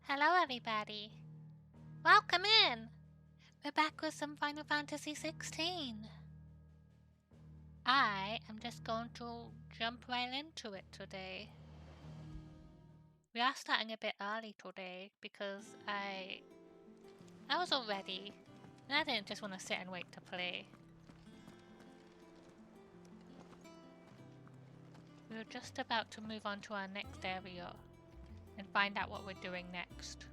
Hello everybody! Welcome in! We're back with some Final Fantasy XVI. I am just going to jump right into it today. We are starting a bit early today because I was all ready and I didn't just want to sit and wait to play. We were just about to move on to our next area and find out what we're doing next.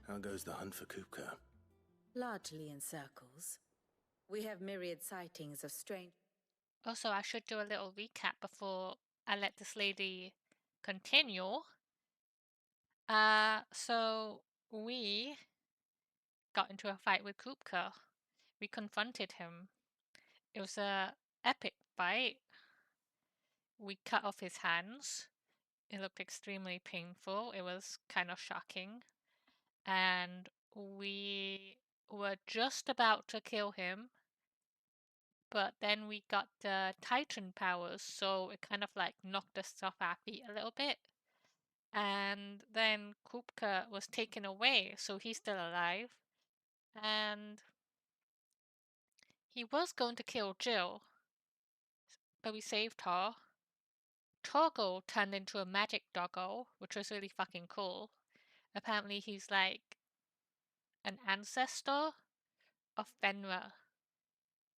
How goes the hunt for Kupka? Largely in circles. We have myriad sightings of strange... Also, I should do a little recap before I let this lady continue. So we got into a fight with Kupka. We confronted him. It was a epic fight. We cut off his hands. It looked extremely painful. It was kind of shocking. And we were just about to kill him. But then we got the Titan powers, so it kind of like knocked us off our feet a little bit. And then Kupka was taken away, so he's still alive. And he was going to kill Jill, but we saved her. Torgo turned into a magic doggo, which was really fucking cool. Apparently he's like an ancestor of Fenrir.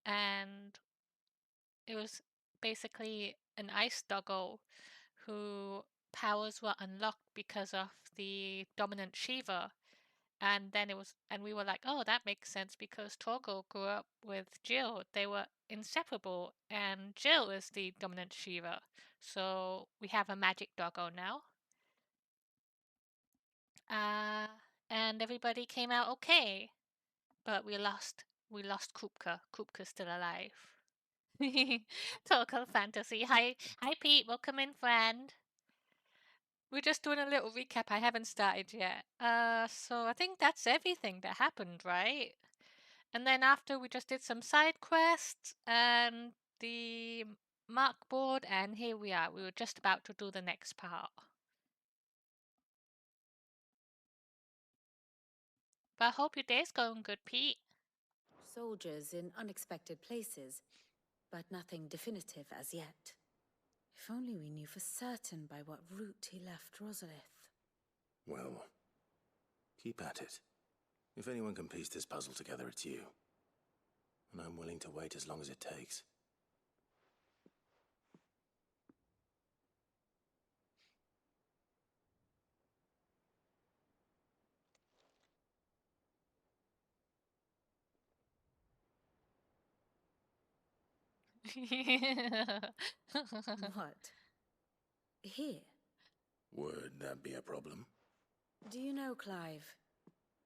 And it was basically an ice doggo who powers were unlocked because of the dominant Shiva. And then we were like, oh, that makes sense because Torgo grew up with Jill. They were inseparable, and Jill is the dominant Shiva. So we have a magic doggo now. And everybody came out okay. But we lost Kupka. Kupka's still alive. Total fantasy. Hi Pete, welcome in, friend. We're just doing a little recap. I haven't started yet. So I think that's everything that happened, right? And then after we just did some side quests and the mark board, and here we are. We were just about to do the next part. But I hope your day's going good, Pete. soldiers in unexpected places, but nothing definitive as yet. If only we knew for certain by what route he left Rosalith. Well, keep at it. If anyone can piece this puzzle together, it's you. And I'm willing to wait as long as it takes. What? Here? Would that be a problem? Do you know, Clive,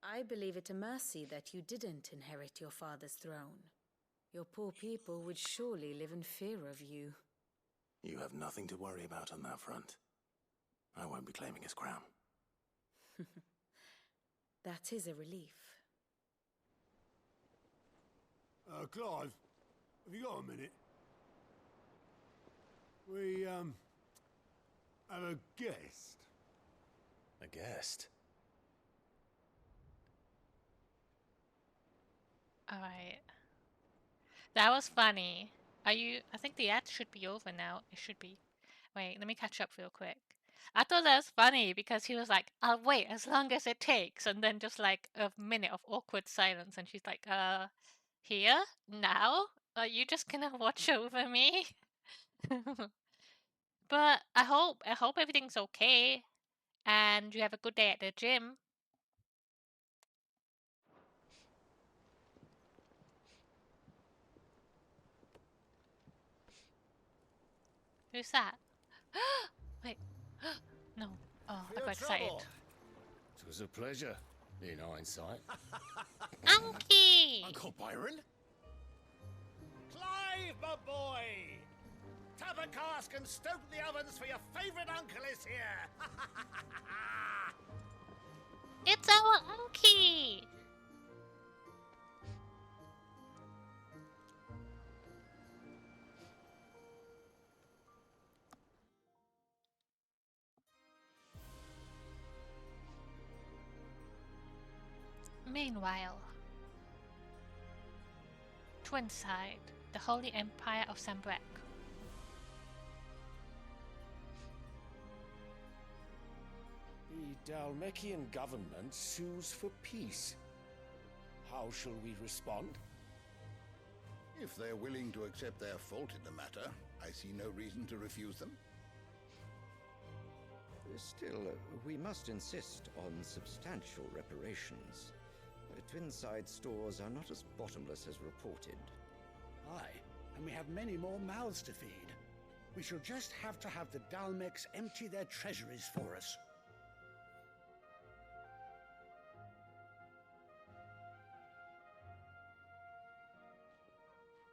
I believe it a mercy that you didn't inherit your father's throne. Your poor people would surely live in fear of you. You have nothing to worry about on that front. I won't be claiming his crown. That is a relief. Clive, have you got a minute? We, have a guest. A guest? Alright. That was funny. I think the ad should be over now. It should be. Wait, let me catch up real quick. I thought that was funny because he was like, I'll wait as long as it takes. And then just like a minute of awkward silence. And she's like, here? Now? Are you just gonna watch over me? But I hope everything's okay. And you have a good day at the gym. Who's that? Wait. No. Oh, I got excited. It was a pleasure, in hindsight. Unky! Uncle Byron? Clive, my boy! Tap a cask and stoke the ovens for your favourite uncle is here! It's our Unky! Meanwhile, Twinside, the Holy Empire of Sambrek. The Dalmekian government sues for peace. How shall we respond? If they're willing to accept their fault in the matter, I see no reason to refuse them. Still, we must insist on substantial reparations. Twinside stores are not as bottomless as reported. Aye, and we have many more mouths to feed. We shall just have to have the Dalmeks empty their treasuries for us.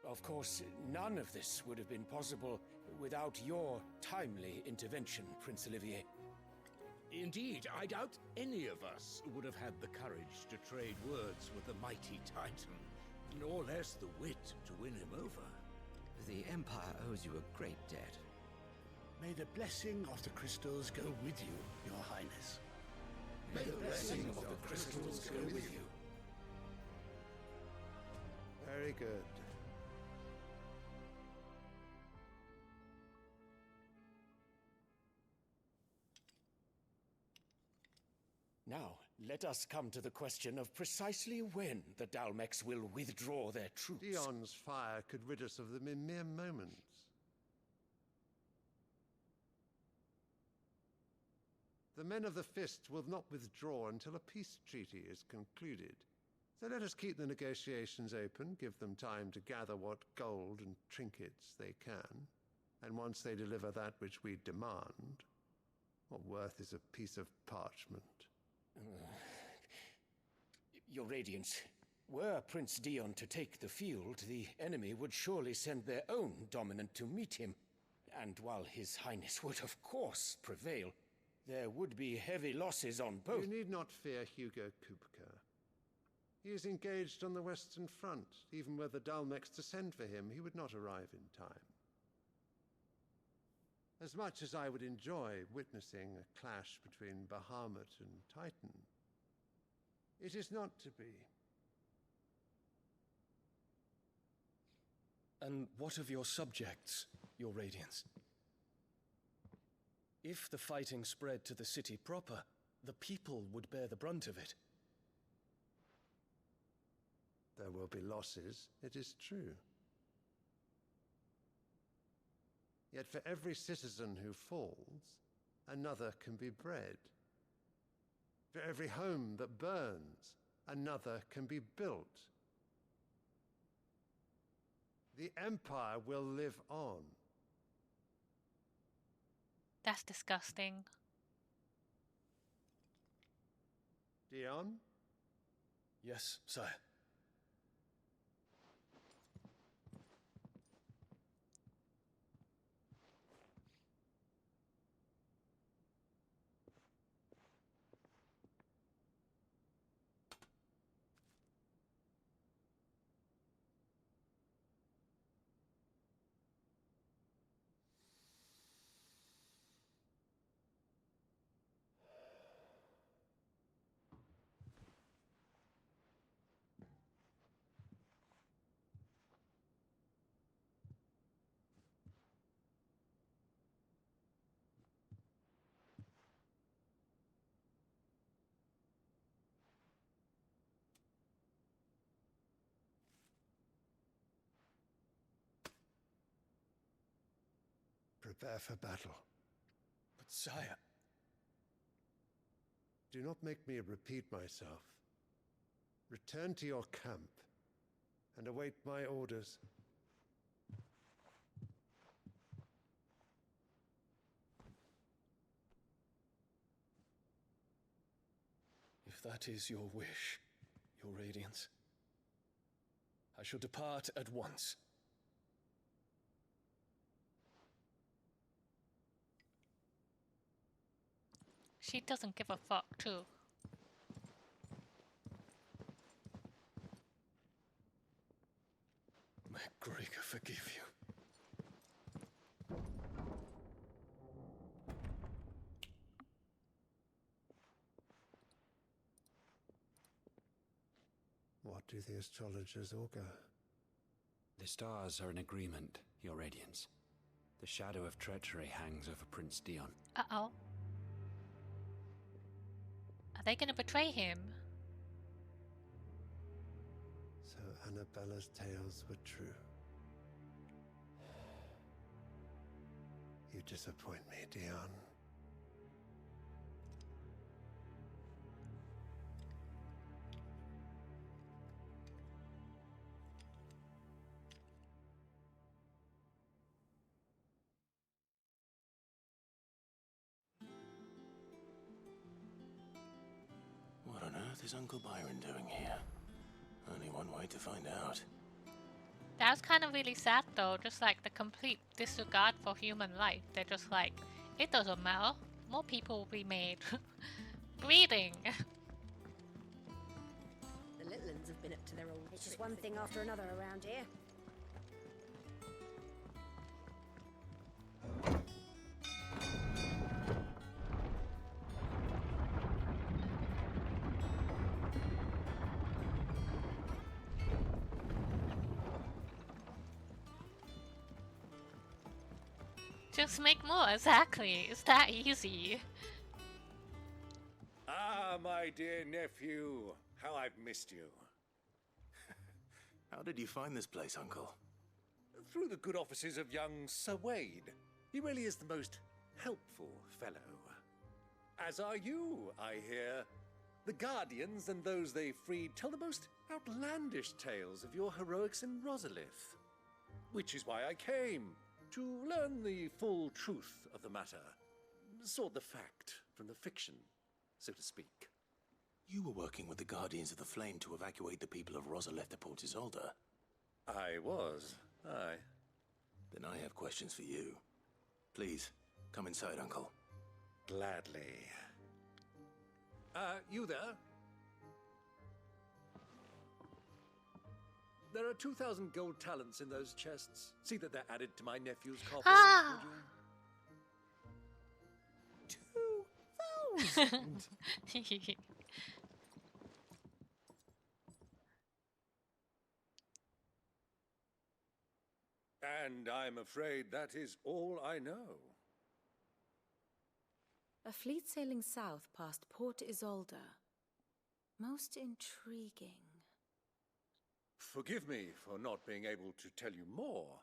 Of course, none of this would have been possible without your timely intervention, Prince Olivier. Indeed, I doubt any of us would have had the courage to trade words with the mighty Titan, nor less the wit to win him over. The Empire owes you a great debt. May the blessing of the crystals go with you, Your Highness. May the blessing of the crystals go with you. Very good. Now, let us come to the question of precisely when the Dalmeks will withdraw their troops. Dion's fire could rid us of them in mere moments. The men of the Fist will not withdraw until a peace treaty is concluded. So let us keep the negotiations open, give them time to gather what gold and trinkets they can, and once they deliver that which we demand, what worth is a piece of parchment? Your Radiance, were Prince Dion to take the field, the enemy would surely send their own dominant to meet him. And while His Highness would of course prevail, there would be heavy losses on both. You need not fear Hugo Kupka. He is engaged on the Western Front. Even were the Dalmeks to send for him, he would not arrive in time. As much as I would enjoy witnessing a clash between Bahamut and Titan, it is not to be. And what of your subjects, Your Radiance? If the fighting spread to the city proper, the people would bear the brunt of it. There will be losses, it is true. Yet for every citizen who falls, another can be bred. For every home that burns, another can be built. The Empire will live on. That's disgusting. Dion? Yes, sire. Prepare for battle. But sire... Do not make me repeat myself. Return to your camp and await my orders. If that is your wish, Your Radiance, I shall depart at once. She doesn't give a fuck, too. May Gregor forgive you. do the astrologers augur? The stars are in agreement, Your Radiance. The shadow of treachery hangs over Prince Dion. Uh-oh. Are they gonna betray him? So Annabella's tales were true. You disappoint me, Dion. What on earth is Uncle Byron doing here? Only one way to find out. That was kind of really sad though, just like the complete disregard for human life. They're just like, it doesn't matter, more people will be made. Breathing. The Litlans have been up to their old It's just one thing after another around here. Just make more, exactly. It's that easy. Ah, my dear nephew, how I've missed you. How did you find this place, Uncle? Through the good offices of young Sir Wade. He really is the most helpful fellow. As are you, I hear. The Guardians and those they freed tell the most outlandish tales of your heroics in Rosalith. Which is why I came, to learn the full truth of the matter. Sort the fact from the fiction, so to speak. You were working with the Guardians of the Flame to evacuate the people of Rosalith to Port Isolde. I was, aye. Then I have questions for you. Please, come inside, Uncle. Gladly. You there? There are 2,000 gold talents in those chests. See that they're added to my nephew's coffers, Ah! would you? 2,000! And I'm afraid that is all I know. A fleet sailing south past Port Isolde. Most intriguing. Forgive me for not being able to tell you more.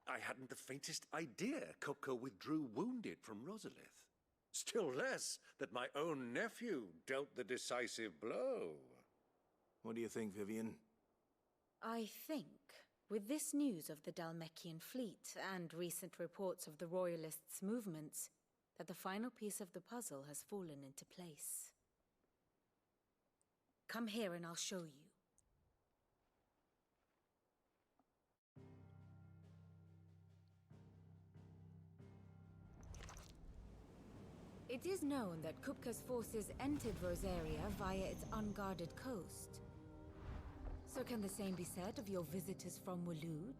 I hadn't the faintest idea Kopko withdrew wounded from Rosalith. Still less that my own nephew dealt the decisive blow. What do you think, Vivian? I think, with this news of the Dalmekian fleet and recent reports of the Royalists' movements, that the final piece of the puzzle has fallen into place. Come here and I'll show you. It is known that Kupka's forces entered Rosaria via its unguarded coast. So can the same be said of your visitors from Waloed?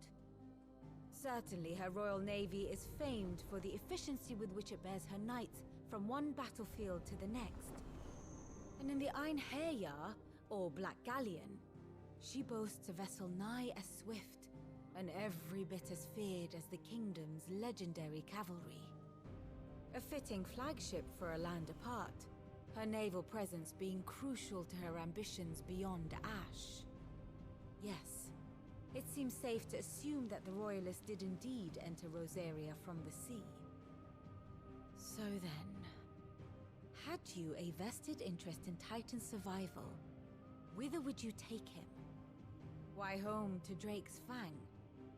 Certainly her Royal Navy is famed for the efficiency with which it bears her knights from one battlefield to the next. And in the Ein Herja, or Black Galleon, she boasts a vessel nigh as swift and every bit as feared as the kingdom's legendary cavalry. A fitting flagship for a land apart, her naval presence being crucial to her ambitions beyond Ash. Yes, it seems safe to assume that the Royalists did indeed enter Rosaria from the sea. So then, had you a vested interest in Titan's survival, whither would you take him? Why, home to Drake's Fang,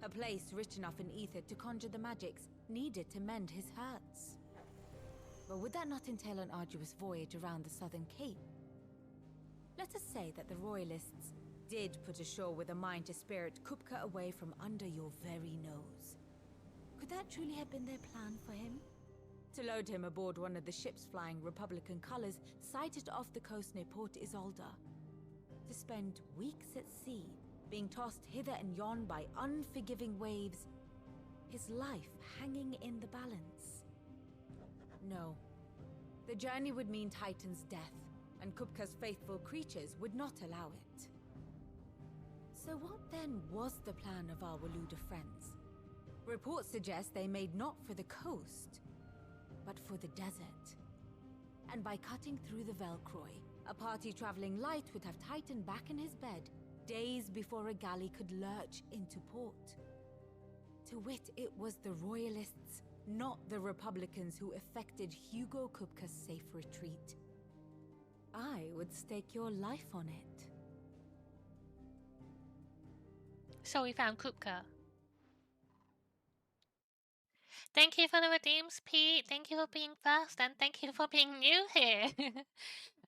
a place rich enough in ether to conjure the magics needed to mend his hurts. But would that not entail an arduous voyage around the southern cape? Let us say that the Royalists did put ashore with a mind to spirit Kupka away from under your very nose. Could that truly have been their plan for him? To load him aboard one of the ships flying Republican colors sighted off the coast near Port Isolde. To spend weeks at sea, being tossed hither and yon by unforgiving waves, his life hanging in the balance. No. The journey would mean Titan's death, and Kupka's faithful creatures would not allow it. So what then was the plan of our Waluda friends? Reports suggest they made not for the coast, but for the desert. And by cutting through the Velcroy, a party traveling light would have Titan back in his bed days before a galley could lurch into port. To wit, it was the Royalists, not the Republicans, who effected Hugo Kupka's safe retreat. I would stake your life on it. So we found Kupka. Thank you for the redeems, Pete. Thank you for being first, and thank you for being new here.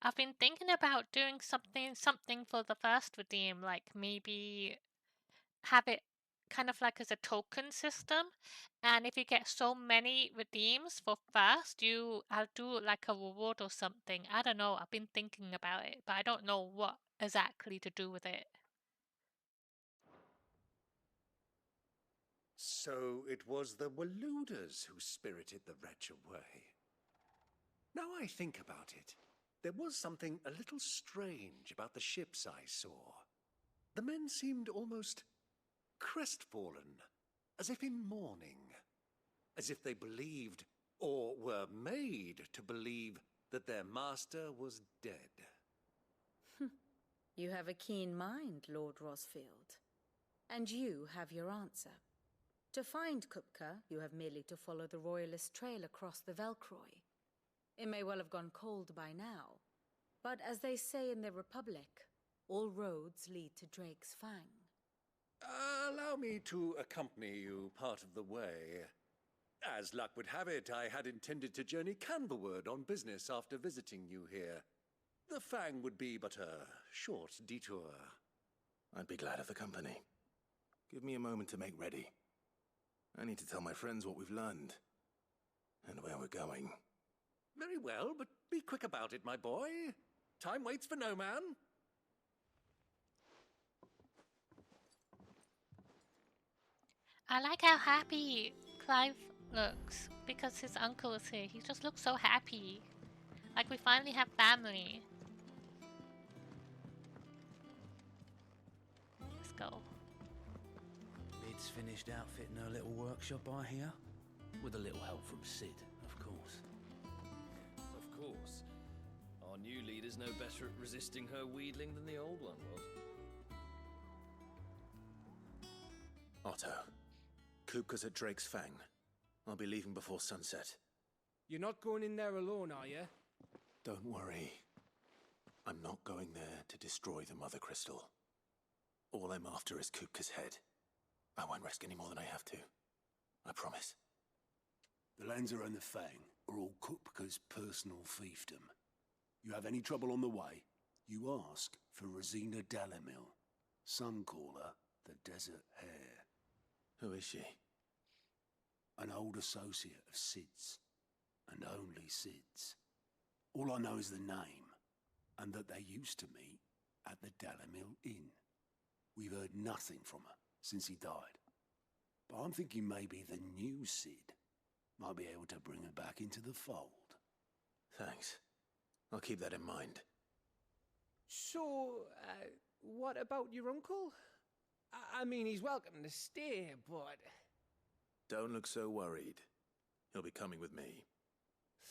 I've been thinking about doing something for the first redeem, like maybe have it kind of like as a token system, and if you get so many redeems for first, I'll do like a reward or something. I don't know. I've been thinking about it, but I don't know what exactly to do with it. So it was the Waludas who spirited the wretch away. Now I think about it, there was something a little strange about the ships I saw. The men seemed almost crestfallen, as if in mourning, as if they believed, or were made to believe, that their master was dead. You have a keen mind, Lord Rosfield. And you have your answer. To find Kupka, you have merely to follow the Royalist trail across the Velcroy. It may well have gone cold by now, but as they say in the Republic, all roads lead to Drake's Fang. Allow me to accompany you part of the way. As luck would have it, I had intended to journey Canverward on business after visiting you here. The Fang would be but a short detour. I'd be glad of the company. Give me a moment to make ready. I need to tell my friends what we've learned, and where we're going. Very well, but be quick about it, my boy. Time waits for no man. I like how happy Clive looks because his uncle is here. He just looks so happy. Like we finally have family. Let's go. Lid's finished outfitting her little workshop, I hear. With a little help from Sid, of course. Of course. Our new leader's no better at resisting her wheedling than the old one was. Otto, Kupka's at Drake's Fang. I'll be leaving before sunset. You're not going in there alone, are you? Don't worry. I'm not going there to destroy the Mother Crystal. All I'm after is Kupka's head. I won't risk any more than I have to. I promise. The lands around the Fang are all Kupka's personal fiefdom. You have any trouble on the way, you ask for Rosina Dalamil. Some call her the Desert Hare. Who is she? An old associate of Sid's, and only Sid's. All I know is the name, and that they used to meet at the Dalamil Inn. We've heard nothing from her since he died. But I'm thinking maybe the new Sid might be able to bring her back into the fold. Thanks. I'll keep that in mind. So, what about your uncle? I mean, he's welcome to stay, but... Don't look so worried. He'll be coming with me.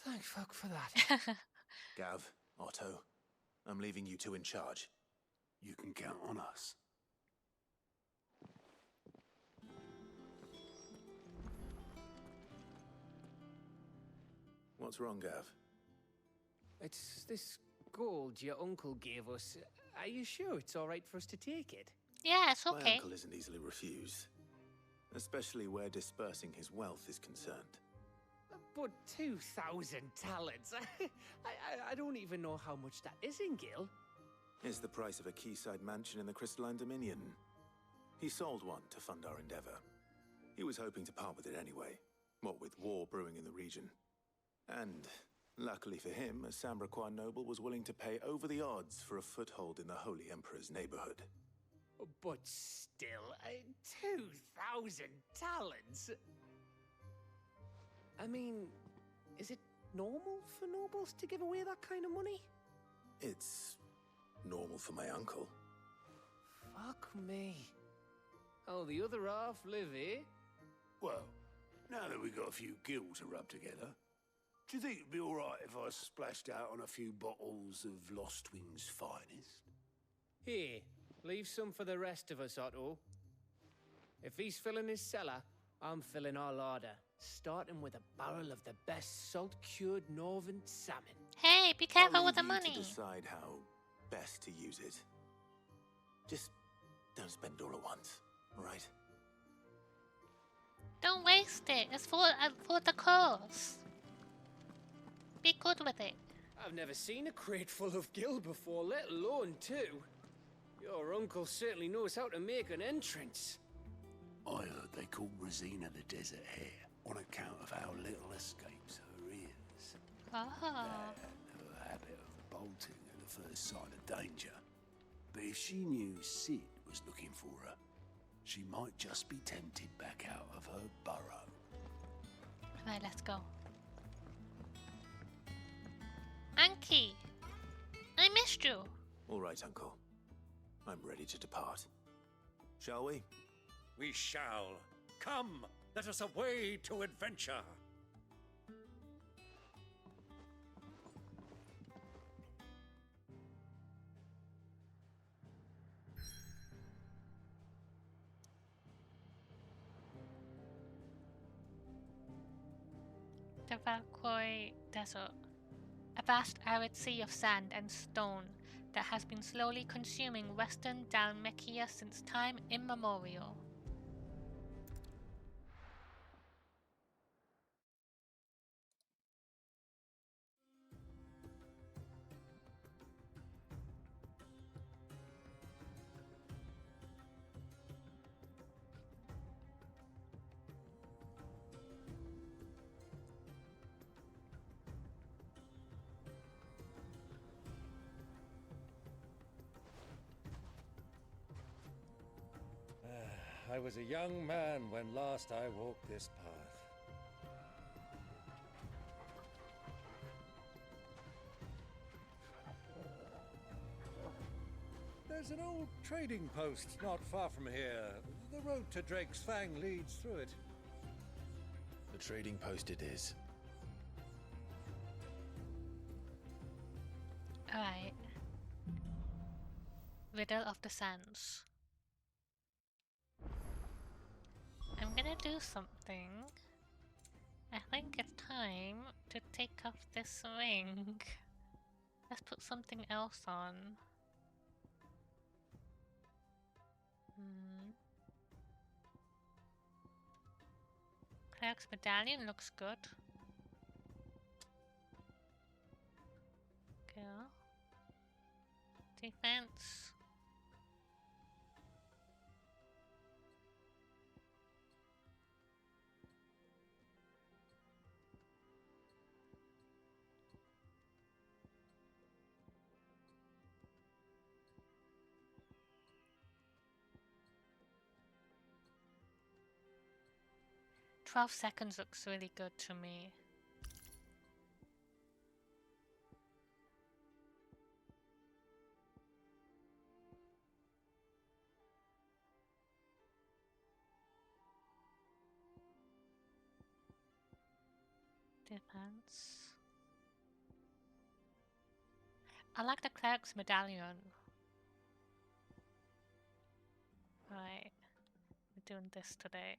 Thank fuck for that. Gav, Otto, I'm leaving you two in charge. You can count on us. What's wrong, Gav? It's this gold your uncle gave us. Are you sure it's all right for us to take it? Yeah, it's okay. My uncle isn't easily refused. Especially where dispersing his wealth is concerned. But 2,000 talents. I don't even know how much that is in Gil. It's the price of a quayside mansion in the Crystalline Dominion. He sold one to fund our endeavor. He was hoping to part with it anyway, what with war brewing in the region. And, luckily for him, a Sambraquan noble was willing to pay over the odds for a foothold in the Holy Emperor's neighborhood. But still, 2,000 talents? I mean, is it normal for nobles to give away that kind of money? It's normal for my uncle. Fuck me. Oh, the other half live here? Well, now that we've got a few gills to rub together, do you think it'd be all right if I splashed out on a few bottles of Lost Wing's finest? Here, leave some for the rest of us, Otto. If he's filling his cellar, I'm filling our larder, starting with a barrel of the best salt-cured northern salmon. Hey, be careful I'll with the leave you money. to decide how best to use it. Just don't spend it all at once, all right? Don't waste it. It's for the cause. Be good with it. I've never seen a crate full of gill before, let alone two. Your uncle certainly knows how to make an entrance. I heard they called Rosina the Desert Hare on account of how little escapes her ears. Oh. And her habit of bolting at the first sign of danger. But if she knew Sid was looking for her, she might just be tempted back out of her burrow. Right, let's go. Anki, I missed you. All right, Uncle. I'm ready to depart. Shall we? We shall. Come, let us away to adventure. The Valkoi Desert. A vast arid sea of sand and stone that has been slowly consuming western Dalmatia since time immemorial. I was a young man when last I walked this path. There's an old trading post not far from here. The road to Drake's Fang leads through it. The trading post it is. Alright. Riddle of the Sands. I'm gonna do something. I think it's time to take off this ring. Let's put something else on. Cleric's medallion looks good. Okay. Defense. "12 seconds looks really good to me. Defense. I like the cleric's medallion. Right, we're doing this today.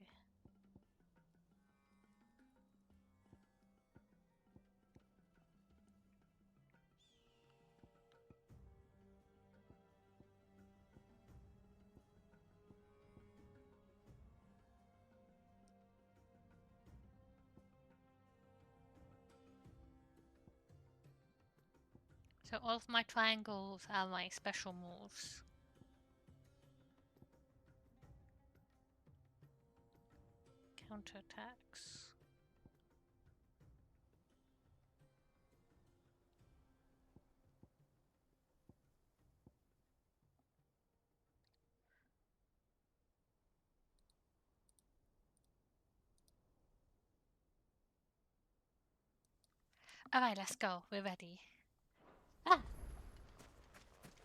So all of my triangles are my special moves. Counterattacks. Alright, let's go. We're ready. Ah!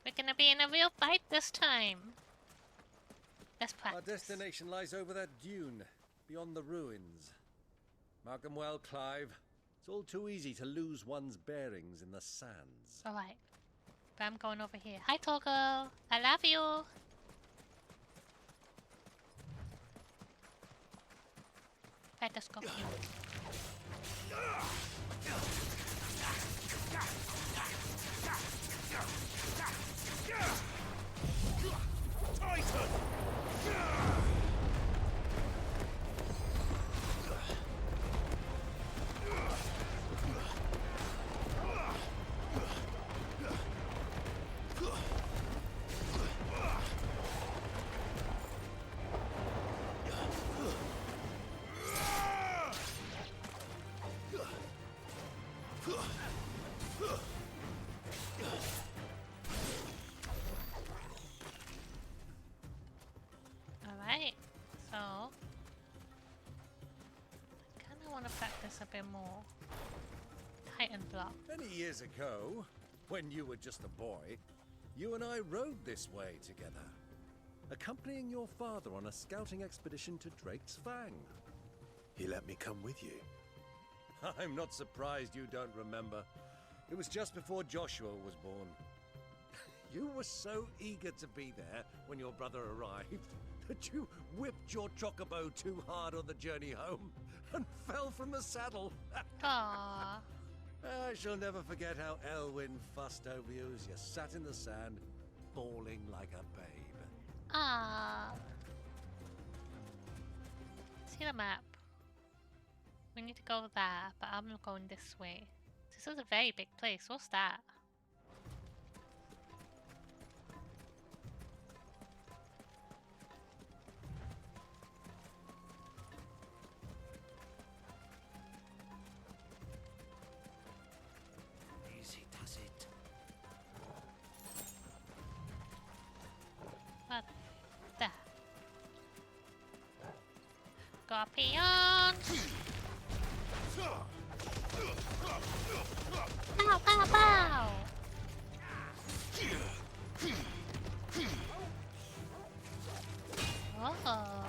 We're gonna be in a real fight this time. Let's Our practice. destination lies over that dune, beyond the ruins. Mark them well, Clive. It's all too easy to lose one's bearings in the sands. Alright. But I'm going over here. Hi, Toggle. I love you. Petoscope you. Titan! Alright. So. I kinda wanna practice a bit more. Titan block. Many years ago, when you were just a boy, you and I rode this way together, accompanying your father on a scouting expedition to Drake's Fang. He let me come with you. I'm not surprised you don't remember. It was just before Joshua was born. You were so eager to be there when your brother arrived that you whipped your chocobo too hard on the journey home and fell from the saddle. Aww. I shall never forget how Elwyn fussed over you as you sat in the sand, bawling like a babe. Ah. See the map. We need to go there, but I'm going this way. This is a very big place. What's that? Easy does it. What? There. Scorpions! Pow, pow, pow! Oh.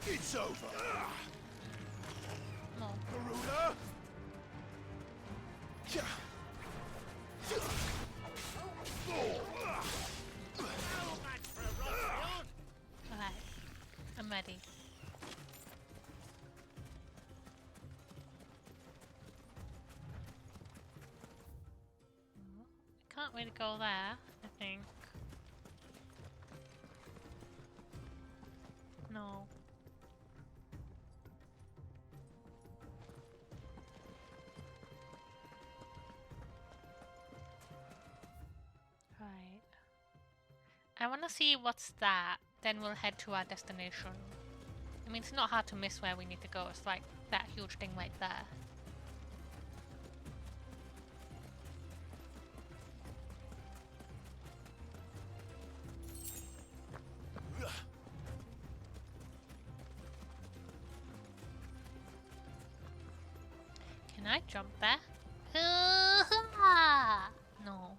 It's over. No. Garuda? Alright. I'm ready. I can't really go there, I think. No. Right. I want to see what's that, then we'll head to our destination. I mean, it's not hard to miss where we need to go. It's like that huge thing right there. Can I jump there? No.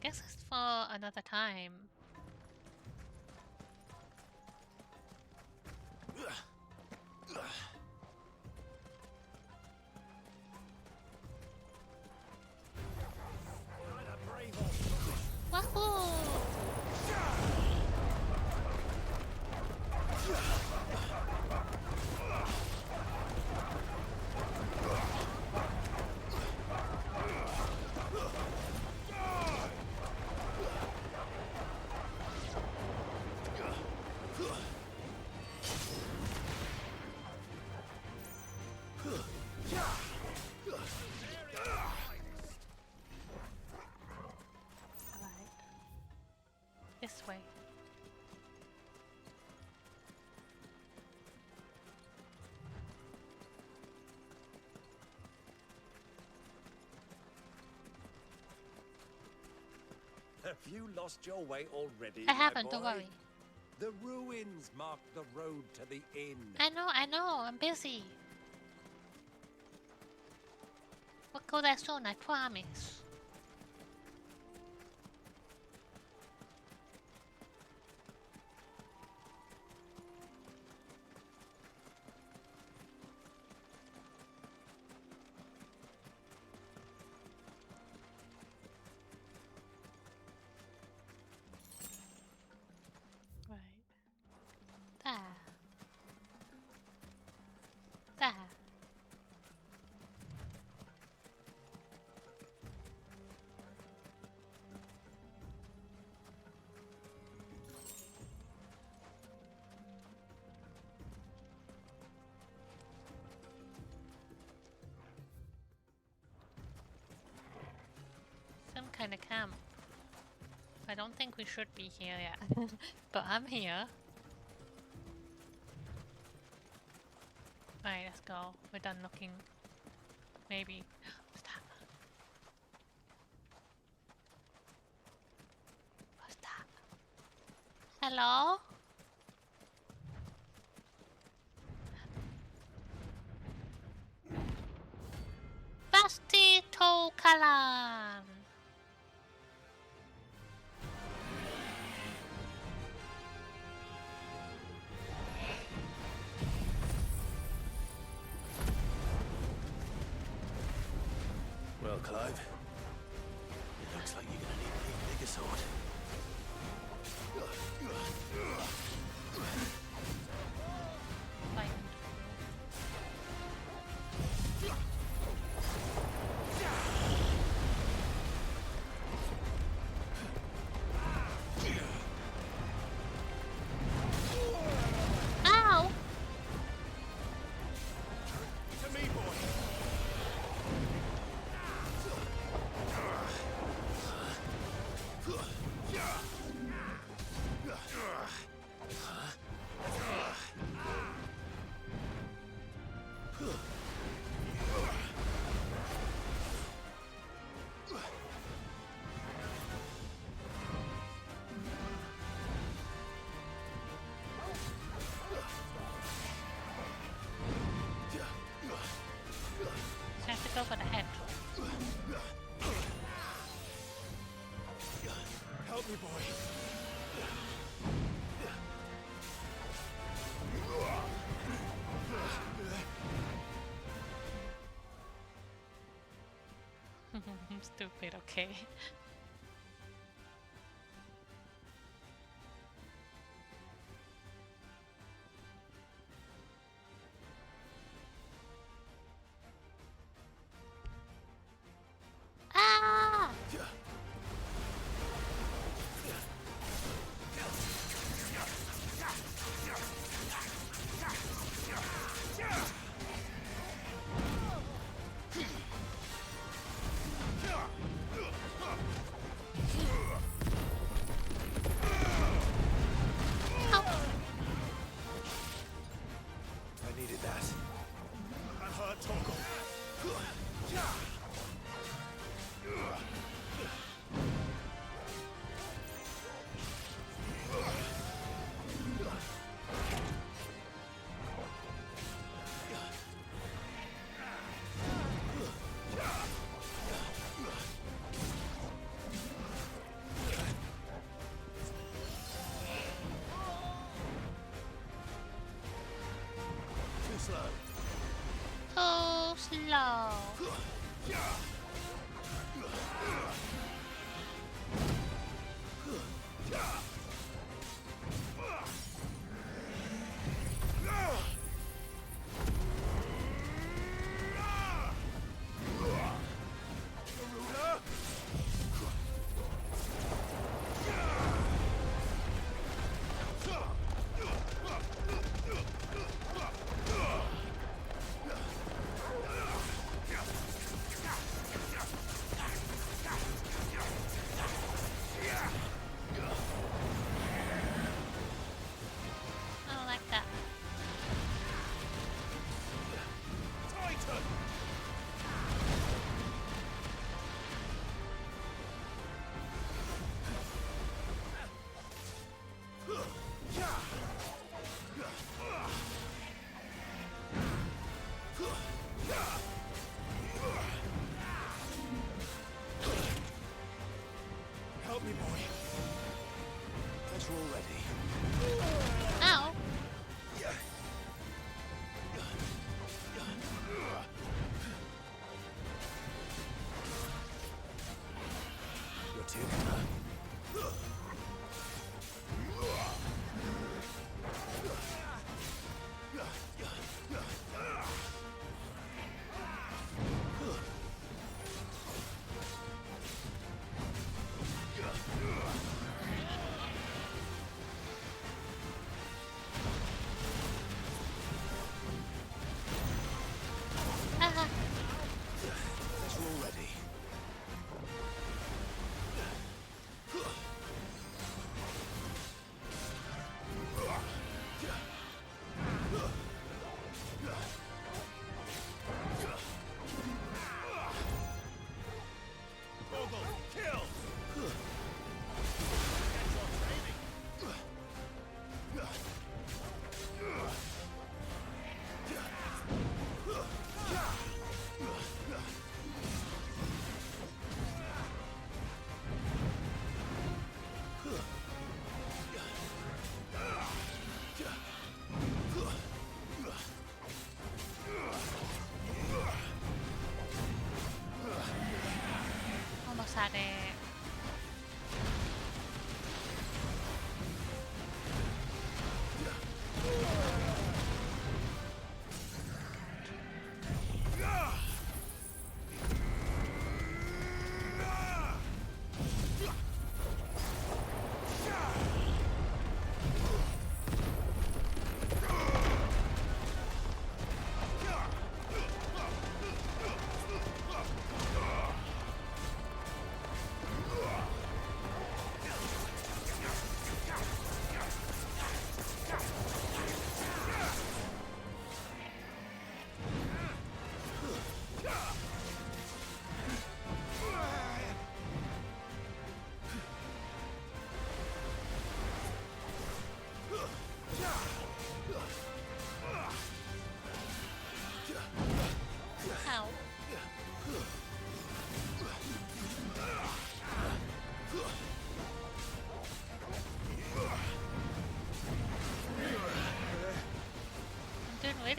Guess it's for another time. Wahoo! Alright. This way. Have you lost your way already? I my haven't, don't boy? worry. The ruins mark the road to the inn. I know, I'm busy. We'll go there soon, I promise. Right. There. There. Some kind of camp. I don't think we should be here yet. But I'm here. Alright, let's go. We're done looking. Maybe. What's that? What's that? Hello? Basti Tokalan! Well, Clive, it looks like you're gonna need a bigger sword. Ow! To me, boy. I have to go for the head. Help me, boy. Stupid, okay. Ah! I needed that. That hurt, Torgal. Too slow. So slow.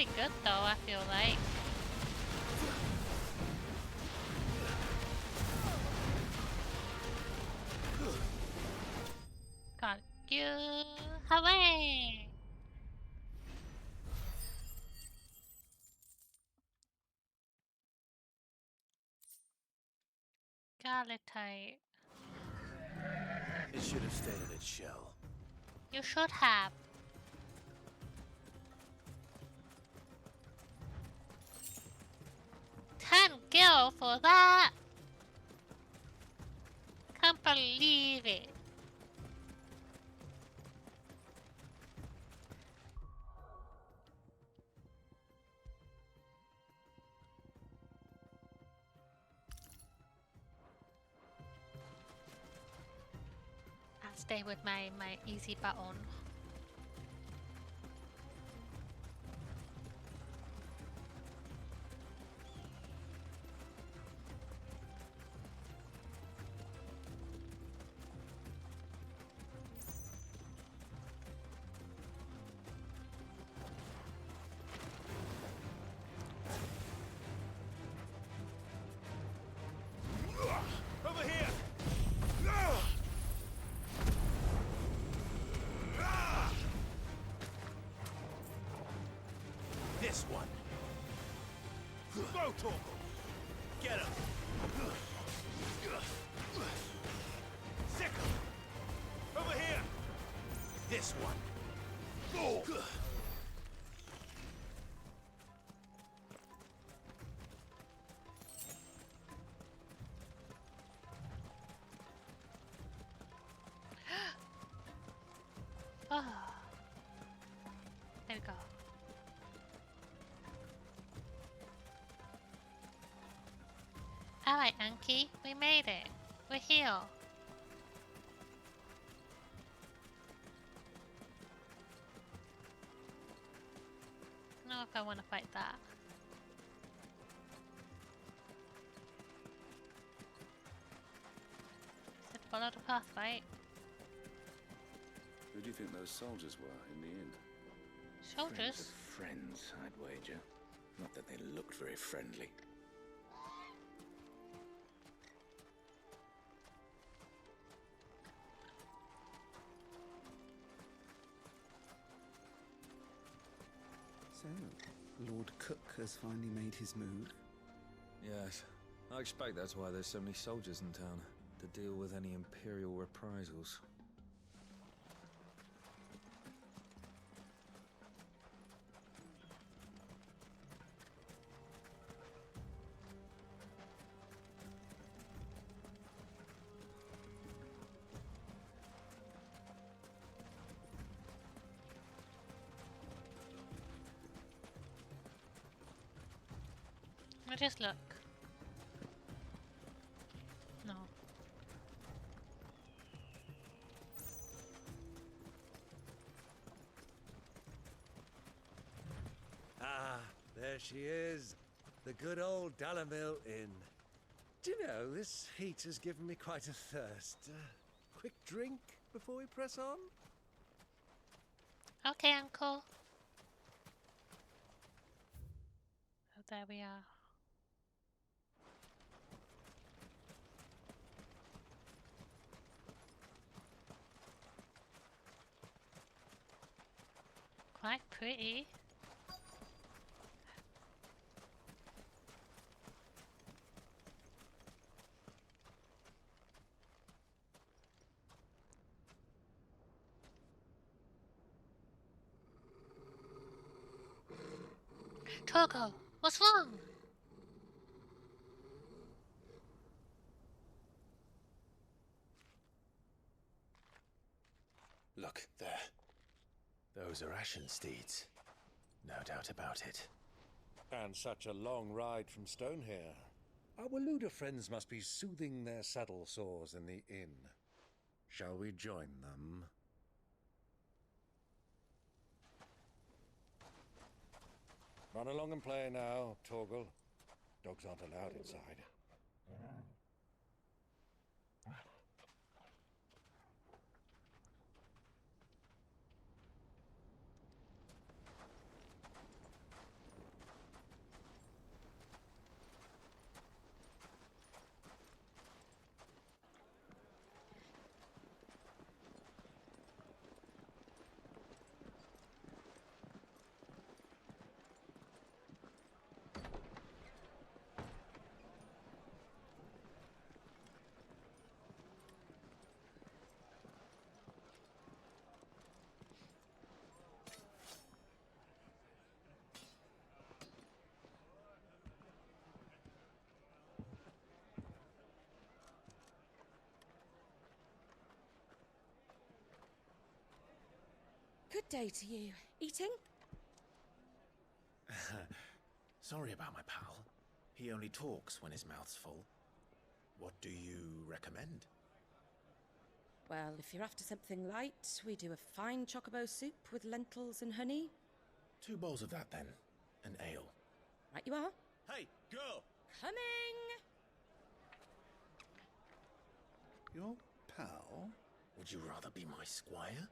pretty good though, I feel like. Got you. Hooray! Gallatite. It should have stayed in its shell. You should have. $10 for that. Can't believe it. I'll stay with my easy button. Over here! This one. Go, Torgal. Get him. Sickle. Over here. This one. Go. Oh. There we go. Alright, Anki, we made it. We're here. I don't know if I want to fight that. Said follow the path, right? Who do you think those soldiers were in the inn? Soldiers? Friends, I'd wager. Not that they looked very friendly. So, Lord Cook has finally made his move. Yes. I expect that's why there's so many soldiers in town, to deal with any Imperial reprisals. Just look. No. Ah, there she is. The good old Dalamil Inn. Do you know, this heat has given me quite a thirst. Quick drink before we press on? Okay, Uncle. Oh, there we are. Quite pretty. Togo, what's wrong? Look, there. Those are Ashen steeds. No doubt about it. And such a long ride from Stonehair. Our Waluda friends must be soothing their saddle sores in the inn. Shall we join them? Run along and play now, Torgal. Dogs aren't allowed inside. Good day to you. Eating? Sorry about my pal. He only talks when his mouth's full. What do you recommend? Well, if you're after something light, we do a fine chocobo soup with lentils and honey. 2 bowls of that, then. An ale. Right you are. Hey, girl! Coming! Your pal? Would you rather be my squire?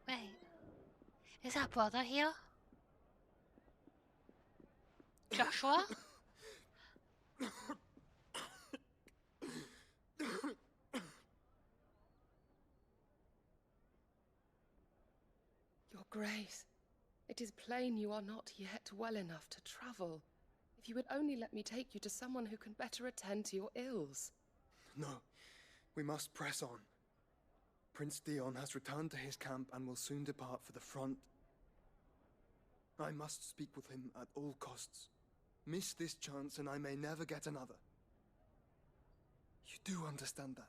Wait. Is our brother here? Joshua? Your Grace, it is plain you are not yet well enough to travel. If you would only let me take you to someone who can better attend to your ills. No, we must press on. Prince Dion has returned to his camp and will soon depart for the front. I must speak with him at all costs. Miss this chance and I may never get another. You do understand that?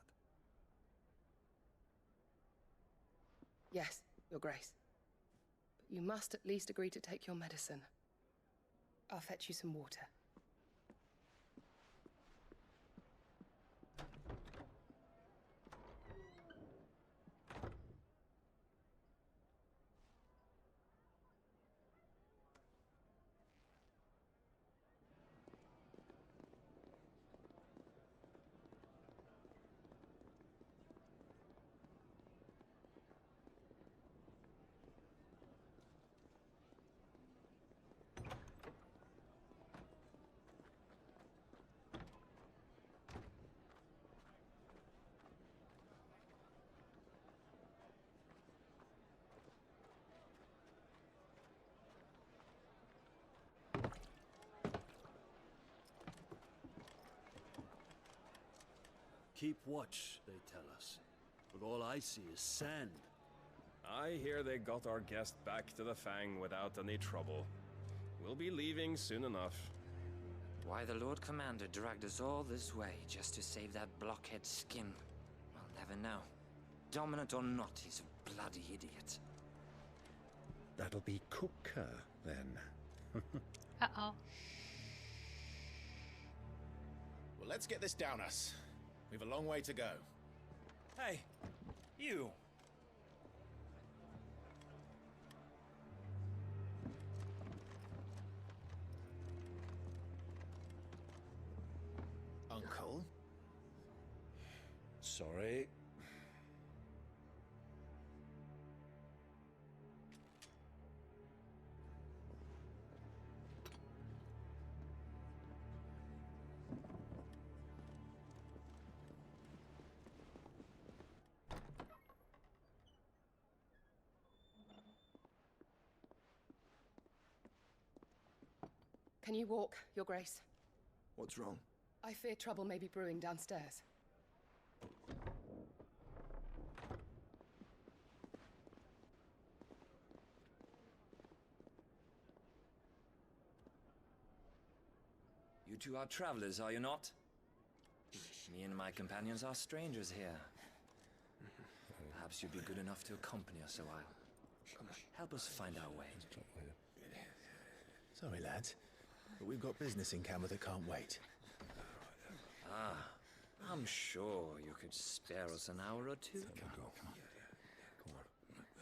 Yes, Your Grace. But you must at least agree to take your medicine. I'll fetch you some water. Keep watch, they tell us. But all I see is sand. I hear they got our guest back to the Fang without any trouble. We'll be leaving soon enough. Why the Lord Commander dragged us all this way just to save that blockhead's skin, I'll never know. Dominant or not, he's a bloody idiot. That'll be Cooker, then. Uh-oh. Well, let's get this down us. We've a long way to go. Hey, you! Uncle? Sorry. Can you walk, Your Grace? What's wrong? I fear trouble may be brewing downstairs. You two are travelers, are you not? Me and my companions are strangers here. Perhaps you'd be good enough to accompany us a while. Help us find our way. Sorry, lads, but we've got business in camera that can't wait. Ah, I'm sure you could spare us an hour or two. Come on.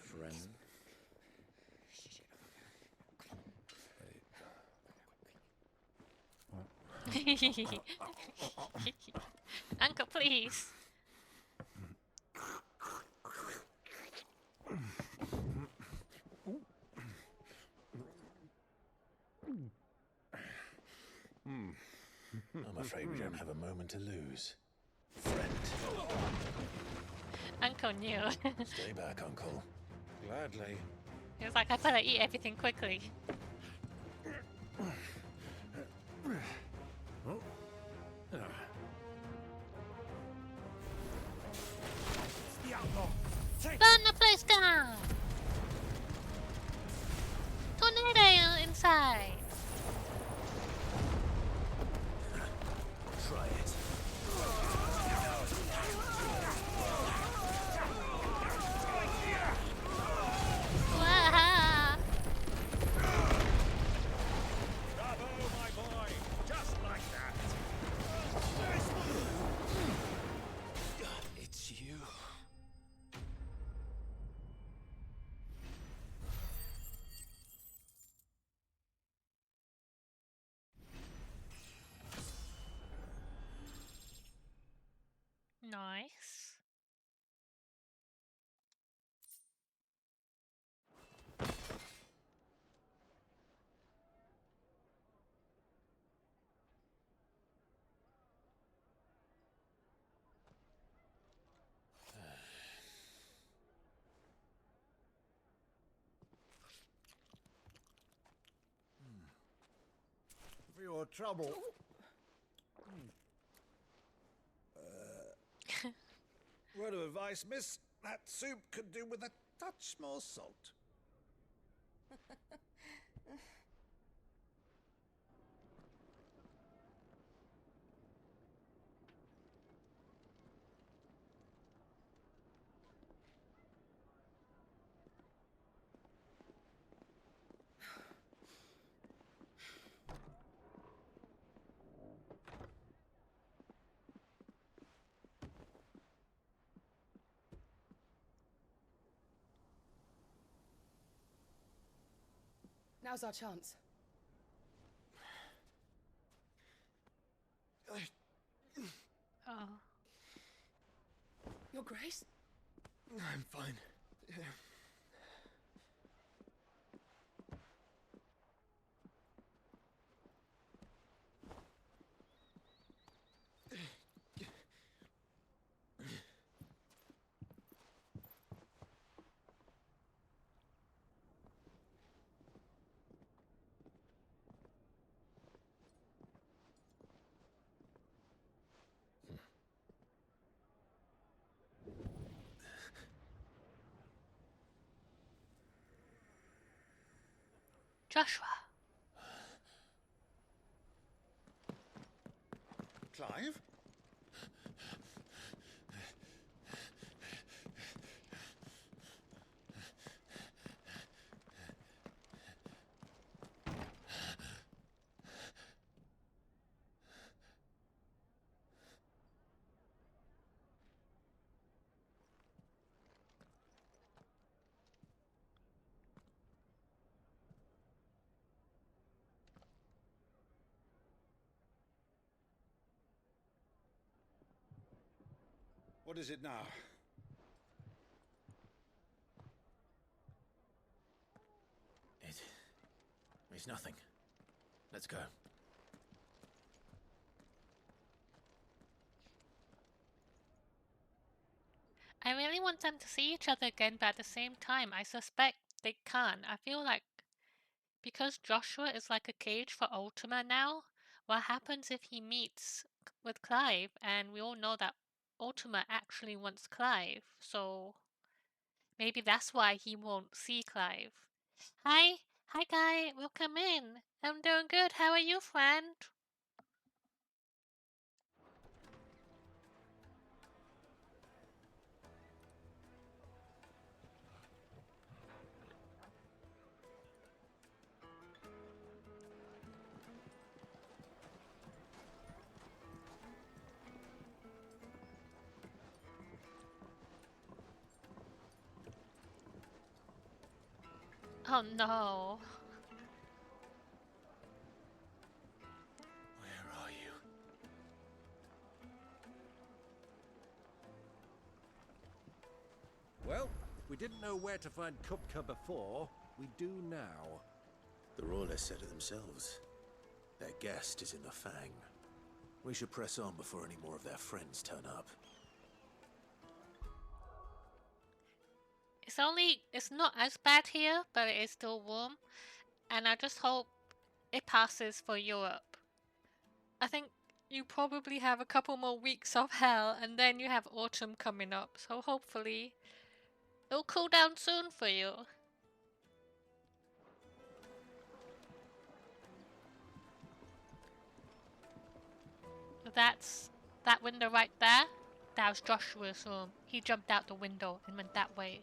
Friend. Uncle, please. I'm afraid we don't have a moment to lose. Friend. Uncle knew. Stay back, Uncle. Gladly. He was like, I better eat everything quickly. Oh. Burn the place down! Tornado inside! Try it. Waha! Bravo, my boy! Just like that! It's you. Nice. For your trouble. Word of advice, miss. That soup could do with a touch more salt. Now's our chance. Oh. Your Grace? I'm fine. Joshua. Clive? What is it now? It's nothing. Let's go. I really want them to see each other again, but at the same time, I suspect they can't. I feel like because Joshua is like a cage for Ultima now, what happens if he meets with Clive? And we all know that Ultima actually wants Clive, so maybe that's why he won't see Clive. Hi, guy, welcome in. I'm doing good. How are you, friend? Oh no. Where are you? Well, we didn't know where to find Kupka before. We do now. The Royalists said it themselves. Their guest is in the Fang. We should press on before any more of their friends turn up. It's not as bad here, but it is still warm. And I just hope it passes for Europe. I think you probably have a couple more weeks of hell, and then you have autumn coming up. So hopefully it'll cool down soon for you. That's that window right there. That was Joshua's room. He jumped out the window and went that way.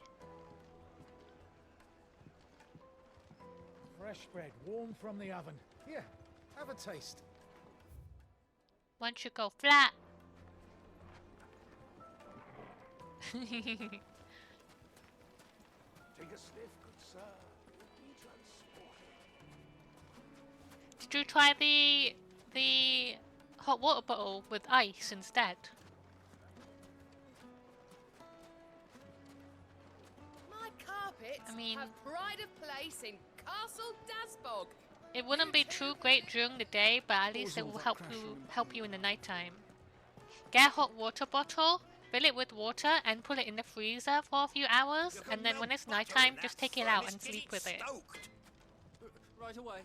Fresh bread, warm from the oven. Here, have a taste. Once you go flat. Take a sniff, good sir. You'll be transported. Did you try the hot water bottle with ice instead? My carpets have pride of place in Castle Dasbog. It wouldn't be too great during the day, but at least it will help you in the nighttime. Get a hot water bottle, fill it with water, and put it in the freezer for a few hours, and then when it's nighttime, just take it out and sleep with it. Right away.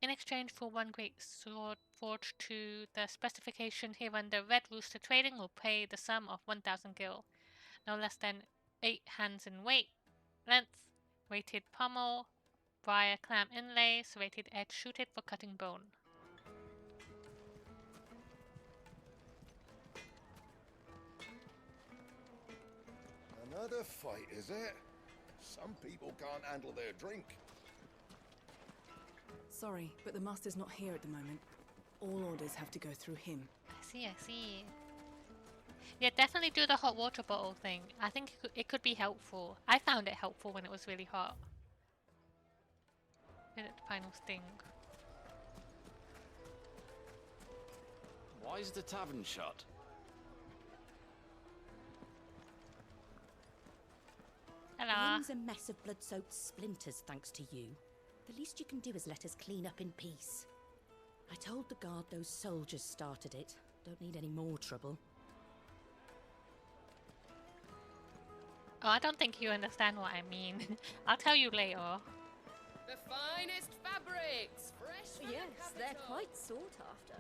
In exchange for one great sword forged to the specification hereunder, Red Rooster Trading will pay the sum of 1,000 gil, no less than 8 hands in weight, length, weighted pommel, briar clam inlay, serrated edge suited for cutting bone. Another fight, is it? Some people can't handle their drink. Sorry, but the master's not here at the moment. All orders have to go through him. I see. Yeah, definitely do the hot water bottle thing. I think it could be helpful. I found it helpful when it was really hot. Did it the final sting. Why is the tavern shut? The Hello. room's a mess of blood-soaked splinters thanks to you. The least you can do is let us clean up in peace. I told the guard those soldiers started it. Don't need any more trouble. Oh, I don't think you understand what I mean. I'll tell you later. The finest fabrics, fresh from Yes, the they're capital. quite sought after.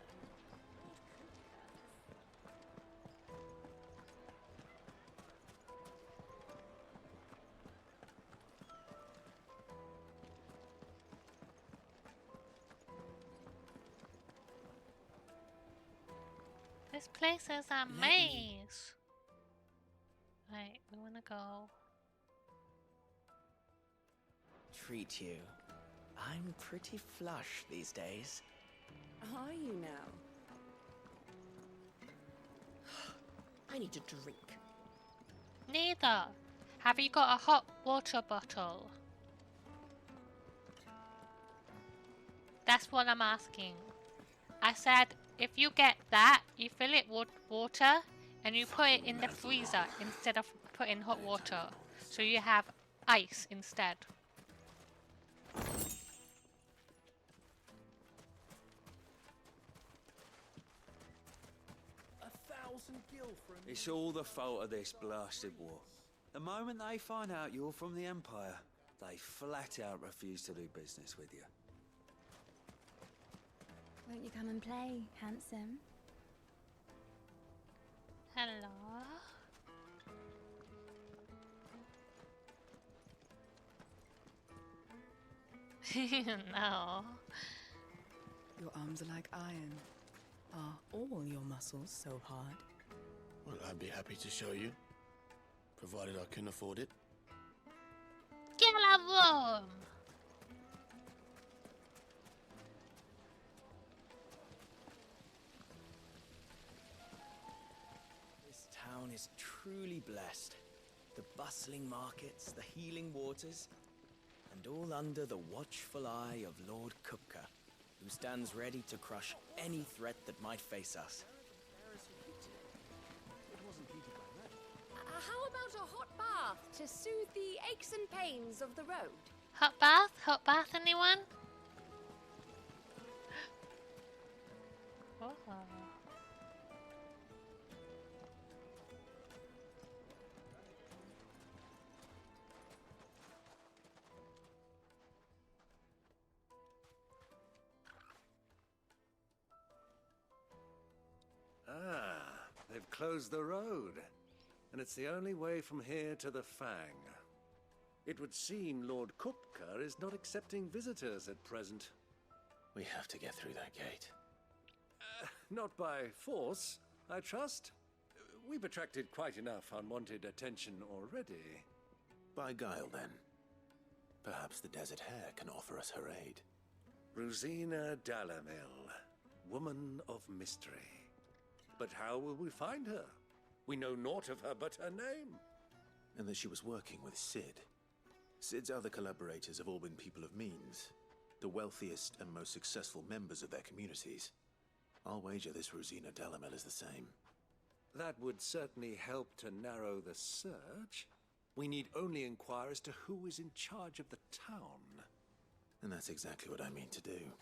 This place is a maze. Right, we wanna go. Treat you. I'm pretty flush these days. Are you now? I need a drink. Neither. Have you got a hot water bottle? That's what I'm asking. I said, if you get that, you fill it with water and you put it in the freezer instead of putting hot water. So you have ice instead. It's all the fault of this blasted war. The moment they find out you're from the Empire, they flat out refuse to do business with you. Won't you come and play, handsome? Hello. No. Your arms are like iron. Are all your muscles so hard? Well, I'd be happy to show you, provided I can afford it. Get a room. This town is truly blessed. The bustling markets, the healing waters, and all under the watchful eye of Lord Kupka, who stands ready to crush any threat that might face us. How about a hot bath to soothe the aches and pains of the road? Hot bath? Hot bath, anyone? Oh. closed the road, and it's the only way from here to the Fang. It would seem Lord Kupka is not accepting visitors at present. We have to get through that gate. Not by force, I trust. We've attracted quite enough unwanted attention already. By guile, then. Perhaps the Desert Hare can offer us her aid. Rosina Dalamil, woman of mystery. But how will we find her? We know naught of her but her name. And that she was working with Cid. Cid's other collaborators have all been people of means, the wealthiest and most successful members of their communities. I'll wager this Rosina Dalamil is the same. That would certainly help to narrow the search. We need only inquire as to who is in charge of the town. And that's exactly what I mean to do.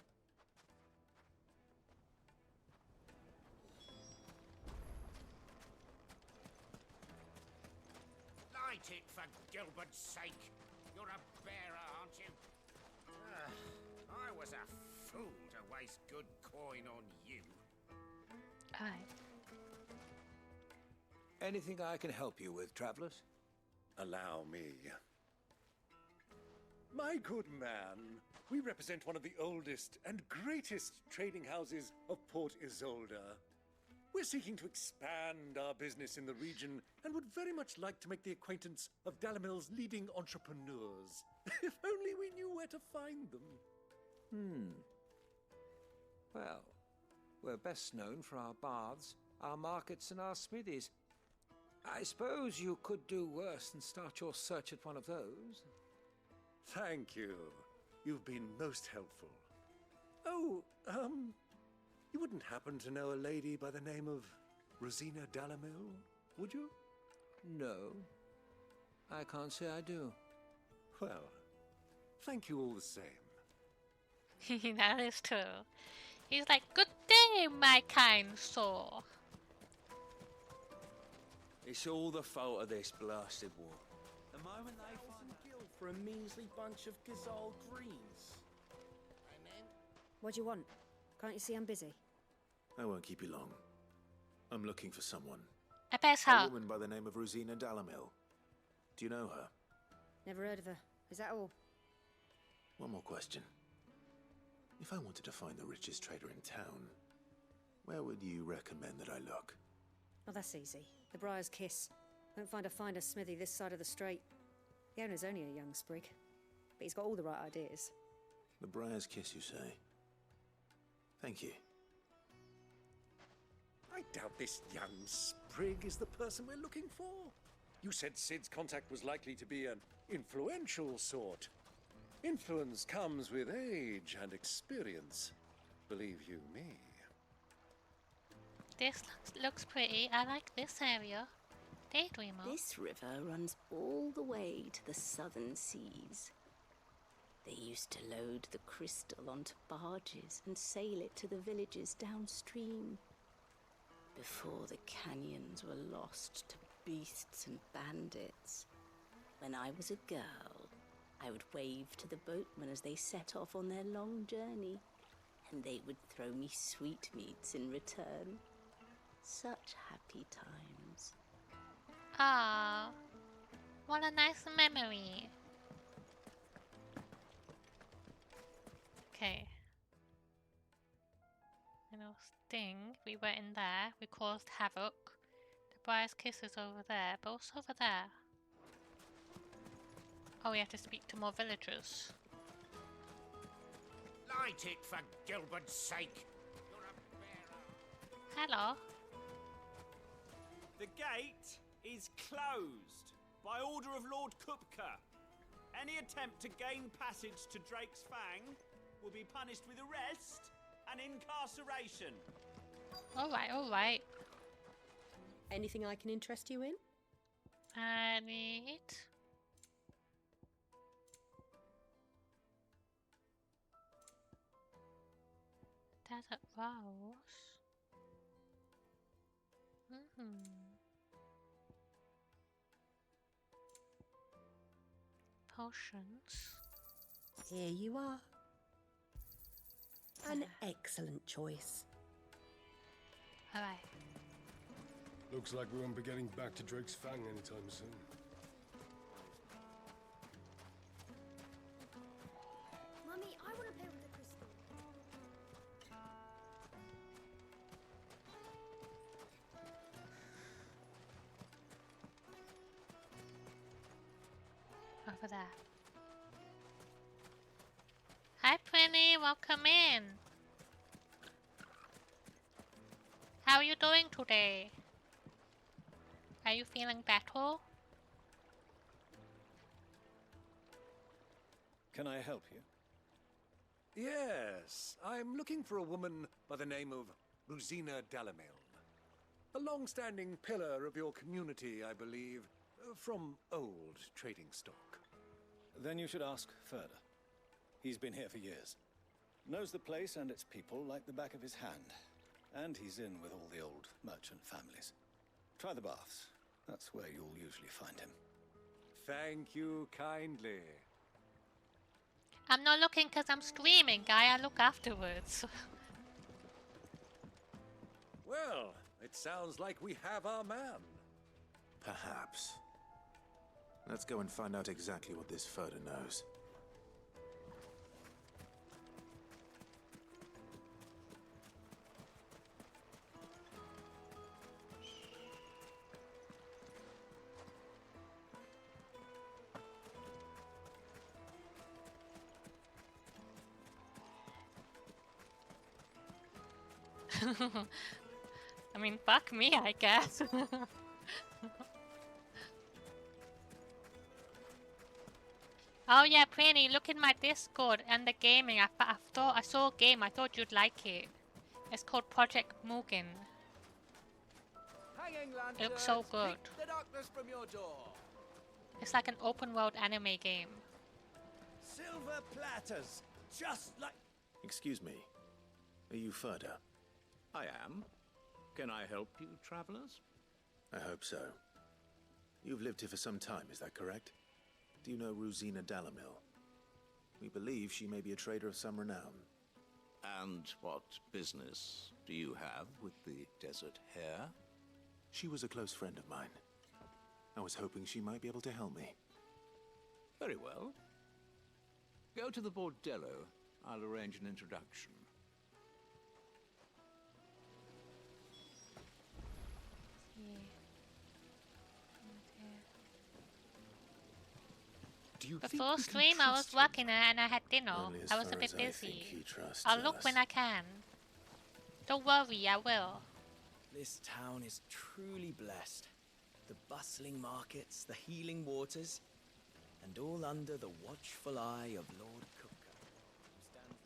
Light it, for Gilbert's sake. You're a bearer, aren't you? I was a fool to waste good coin on you. Aye. Anything I can help you with, travelers? Allow me. My good man, we represent one of the oldest and greatest trading houses of Port Isolde. We're seeking to expand our business in the region and would very much like to make the acquaintance of Dalamil's leading entrepreneurs. If only we knew where to find them. Well, we're best known for our baths, our markets, and our smithies. I suppose you could do worse than start your search at one of those. Thank you. You've been most helpful. Oh, you wouldn't happen to know a lady by the name of Rosina Dalamil, would you? No, I can't say I do. Well, thank you all the same. That is true. He's like, good day, my kind soul. It's all the fault of this blasted war. The moment they find Gil for a measly bunch of Gazal greens. What do you want? Can't you see I'm busy? I won't keep you long. I'm looking for someone. I bet A her. woman by the name of Rosina Dalamil. Do you know her? Never heard of her. Is that all? One more question. If I wanted to find the richest trader in town, where would you recommend that I look? Oh, that's easy. The Briar's Kiss. Won't find a finer smithy this side of the strait. The owner's only a young sprig, but he's got all the right ideas. The Briar's Kiss, you say? Thank you. I doubt this young sprig is the person we're looking for. You said Cid's contact was likely to be an influential sort. Influence comes with age and experience. Believe you me. This looks pretty. I like this area. Daydreamer. This river runs all the way to the southern seas. They used to load the crystal onto barges and sail it to the villages downstream. Before the canyons were lost to beasts and bandits. When I was a girl, I would wave to the boatmen as they set off on their long journey, and they would throw me sweetmeats in return. Such happy times. Ah, what a nice memory. Okay. And I think we went in there, we caused havoc. The Briar's Kiss is over there, but what's over there? Oh, we have to speak to more villagers. Light it, for Gilbert's sake. Hello. The gate is closed by order of Lord Kupka. Any attempt to gain passage to Drake's Fang will be punished with arrest and incarceration. Alright, alright. Anything I can interest you in? I need... Desert Rose. Potions. Here you are. An excellent choice. Alright. Looks like we won't be getting back to Drake's Fang anytime soon. Mummy, I want to play with the crystal. Over there. Hi, Prinny. Welcome in. How are you doing today? Are you feeling better? Can I help you? Yes, I'm looking for a woman by the name of Rosina Dalamil. A long-standing pillar of your community, I believe, from old trading stock. Then you should ask further. He's been here for years. Knows the place and its people like the back of his hand. And he's in with all the old merchant families. Try the baths. That's where you'll usually find him. Thank you kindly. I'm not looking because I'm streaming, guy. I look afterwards. Well, it sounds like we have our man. Perhaps. Let's go and find out exactly what this Furder knows. I mean, fuck me, I guess. Oh yeah, Prinny, look in my Discord and the gaming. I saw a game. I thought you'd like it. It's called Project Mugen. It looks so good. The darkness from your door. It's like an open world anime game. Silver platters, just like. Excuse me. Are you Furder? I am. Can I help you, travelers? I hope so. You've lived here for some time, is that correct? Do you know Rosina Dalamil? We believe she may be a trader of some renown. And what business do you have with the desert hare? She was a close friend of mine. I was hoping she might be able to help me. Very well. Go to the bordello. I'll arrange an introduction. Before stream, I was working and I had dinner. I was a bit busy. I'll look when I can. Don't worry, I will. This town is truly blessed. The bustling markets, the healing waters, and all under the watchful eye of Lord Kupka, who stands...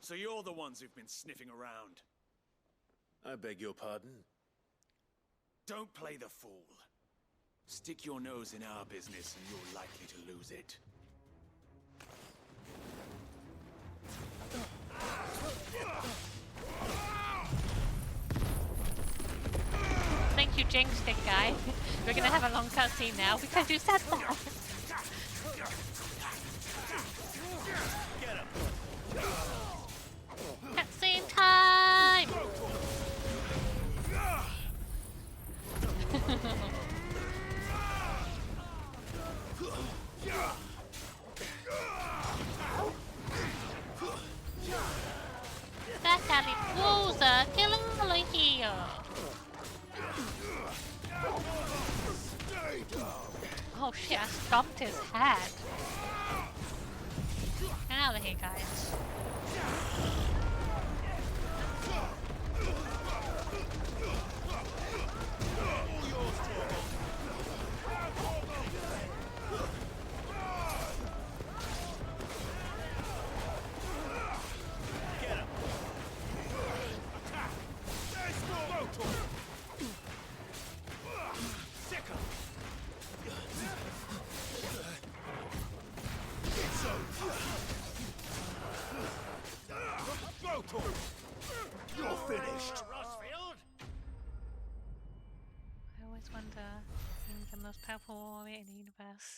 So you're the ones who've been sniffing around. I beg your pardon? Don't play the fool. Stick your nose in our business and you're likely to lose it. I think you jinxed it, guy. We're gonna have a long cutscene now because you said that. Cutscene time! That's how it goes, killing here. Oh shit, I stomped his head. Get out of here, guys. You're finished. I always wonder, being the most powerful warrior in the universe.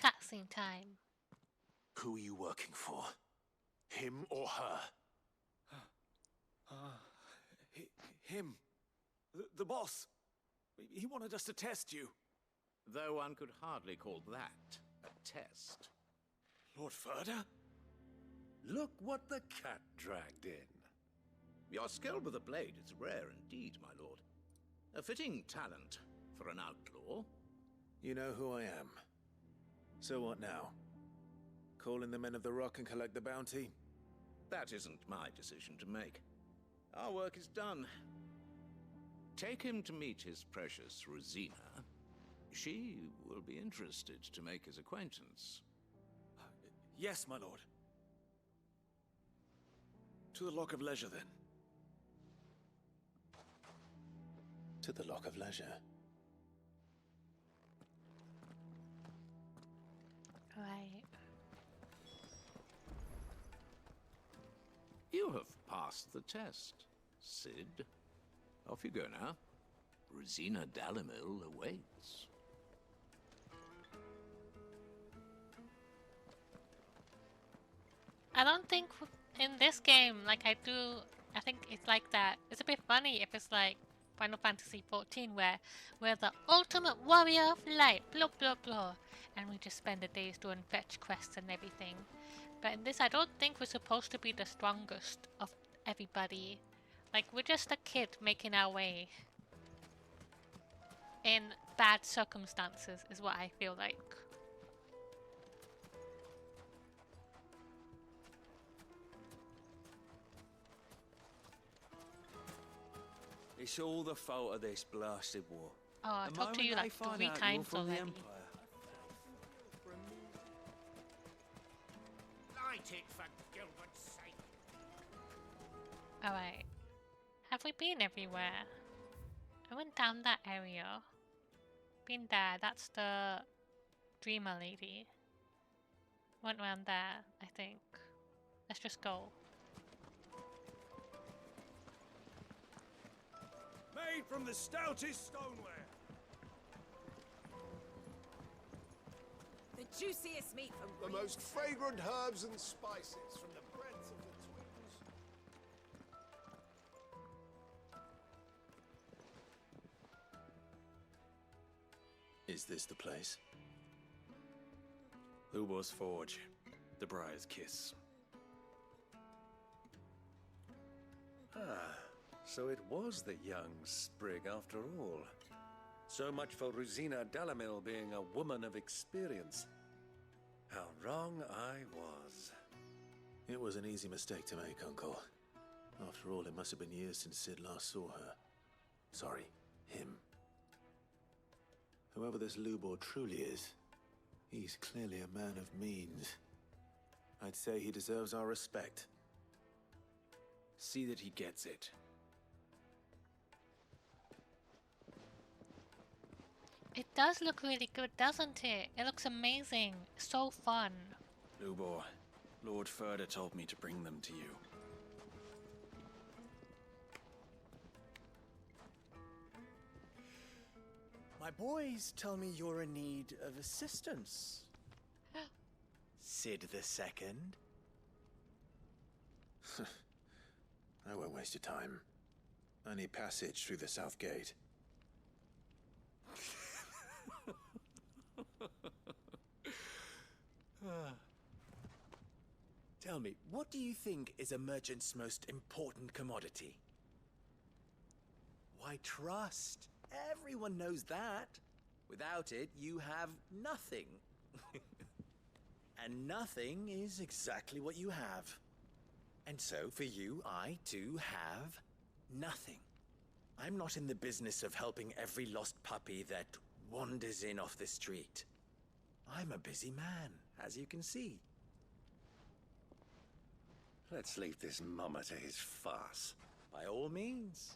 Cutscene time. Who are you working for? Him or her? Him. The boss. He wanted us to test you. Though one could hardly call that a test. Lord Furder? Look what the cat dragged in. Your skill with the blade is rare indeed, my lord. A fitting talent for an outlaw. You know who I am. So what now? Call in the Men of the Rock and collect the bounty? That isn't my decision to make. Our work is done. Take him to meet his precious Rosina. She will be interested to make his acquaintance. Yes, my lord. To the Lock of Leisure, then. To the Lock of Leisure. Right. You have passed the test, Sid. Off you go now. Rosina Dalimil awaits. I don't think in this game, like I think it's like that. It's a bit funny if it's like Final Fantasy XIV where we're the ultimate warrior of light, blah blah blah, and we just spend the days doing fetch quests and everything. But in this, I don't think we're supposed to be the strongest of everybody. Like, we're just a kid making our way in bad circumstances, is what I feel like. It's all the fault of this blasted war. Oh, I The talked to moment you they like find 3 out you're times from the already. Empire. Light it for Gilbert's sake. Alright. Have we been everywhere? I went down that area. Been there, that's the Dreamer lady. Went around there, I think. Let's just go. Made from the stoutest stoneware. The juiciest meat from The most fragrant herbs and spices from the breadth of the twigs. Is this the place? Lubor's Forge. The Briar's Kiss. Ah, so it was the young sprig after all. So much for Rosina Dalimil being a woman of experience. How wrong I was. It was an easy mistake to make, Uncle. After all, it must have been years since Sid last saw her. Sorry, him. Whoever this Lubor truly is, he's clearly a man of means. I'd say he deserves our respect. See that he gets it. It does look really good, doesn't it? It looks amazing. So fun. Lubor, Lord Furder told me to bring them to you. My boys tell me you're in need of assistance. Sid the Second. I won't waste your time. I need passage through the south gate. Tell me, what do you think is a merchant's most important commodity? Why, trust. Everyone knows that. Without it, you have nothing. And nothing is exactly what you have. And so, for you, I, too, have nothing. I'm not in the business of helping every lost puppy that wanders in off the street. I'm a busy man, as you can see. Let's leave this mummer to his farce. By all means.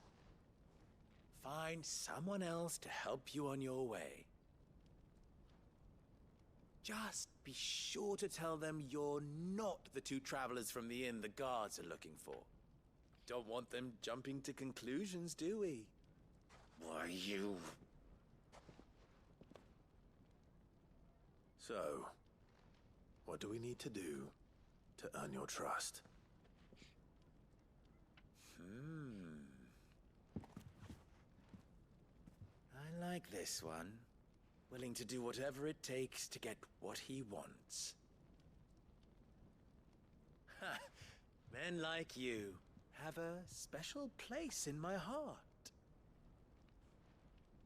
Find someone else to help you on your way. Just be sure to tell them you're not the 2 travelers from the inn the guards are looking for. Don't want them jumping to conclusions, do we? Why, you... So, What do we need to do to earn your trust? I like this one. Willing to do whatever it takes to get what he wants. Ha! Men like you have a special place in my heart.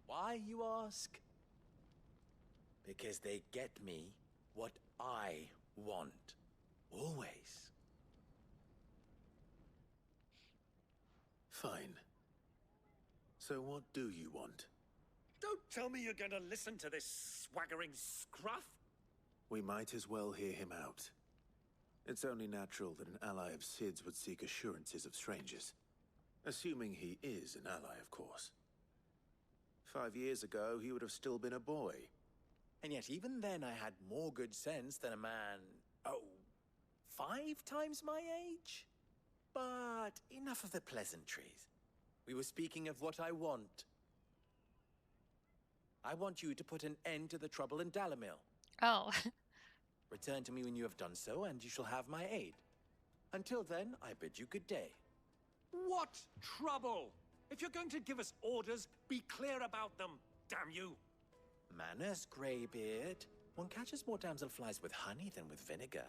Why, you ask? Because they get me what I want. Always. Fine. So what do you want? Don't tell me you're going to listen to this swaggering scruff. We might as well hear him out. It's only natural that an ally of Sid's would seek assurances of strangers. Assuming he is an ally, of course. 5 years ago, he would have still been a boy. And yet even then I had more good sense than a man, 5 times my age? But enough of the pleasantries. We were speaking of what I want. I want you to put an end to the trouble in Dalamil. Oh. Return to me when you have done so, and you shall have my aid. Until then, I bid you good day. What trouble? If you're going to give us orders, be clear about them, damn you. Manners, Greybeard. One catches more damselflies with honey than with vinegar.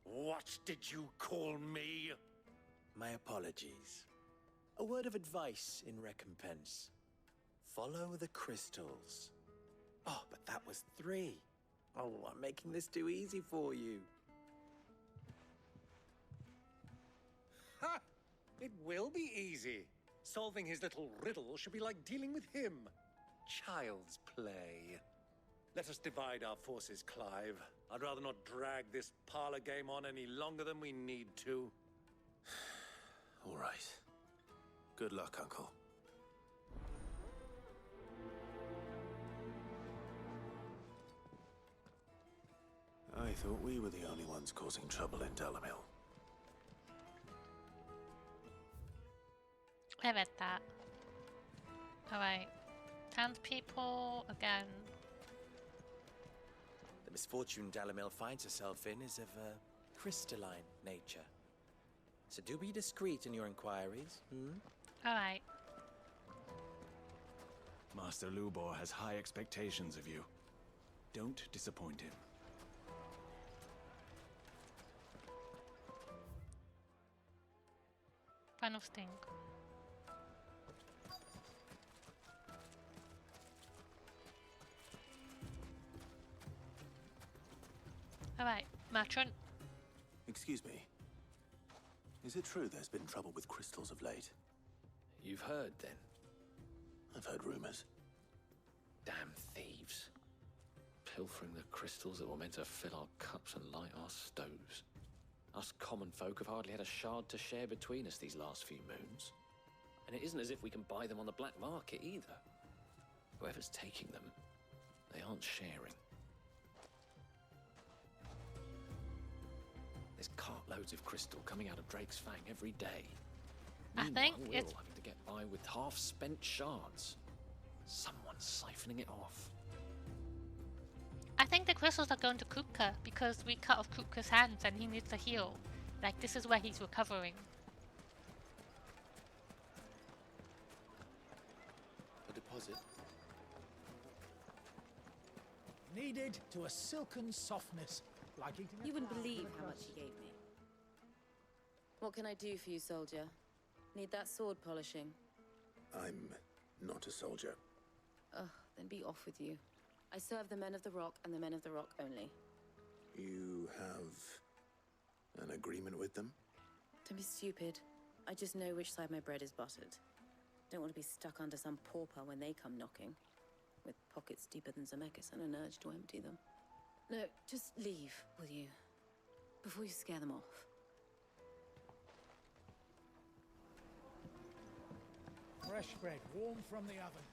What did you call me? My apologies. A word of advice in recompense. Follow the crystals. Oh, but that was 3. Oh, I'm making this too easy for you. Ha! It will be easy. Solving his little riddle should be like dealing with him. Child's play. Let us divide our forces, Clive. I'd rather not drag this parlor game on any longer than we need to. All right. Good luck, Uncle. I thought we were the only ones causing trouble in Dalamil. I read that. Alright. Townspeople again. The misfortune Dalamil finds herself in is of a crystalline nature. So do be discreet in your inquiries, Alright. Master Lubor has high expectations of you. Don't disappoint him. Final sting. Alright, Matron. Excuse me. Is it true there's been trouble with crystals of late? You've heard, then? I've heard rumors. Damn thieves. Pilfering the crystals that were meant to fill our cups and light our stoves. Us common folk have hardly had a shard to share between us these last few moons. And it isn't as if we can buy them on the black market either. Whoever's taking them, they aren't sharing. There's cartloads of crystal coming out of Drake's Fang every day. I think Meanwhile, it's... we're all having to get by with half-spent shards. Someone's siphoning it off. I think the crystals are going to Kupka because we cut off Kupka's hands and he needs to heal. Like, this is where he's recovering. A deposit? Needed to a silken softness, like eating a You wouldn't cloud believe with a how much crust. he gave me. What can I do for you, soldier? Need that sword polishing? I'm not a soldier. Ugh, then be off with you. I serve the men of the Rock and the men of the Rock only. You have an agreement with them? Don't be stupid. I just know which side my bread is buttered. Don't want to be stuck under some pauper when they come knocking, with pockets deeper than Zemeckis and an urge to empty them. No, just leave, will you? Before you scare them off. Fresh bread, warm from the oven.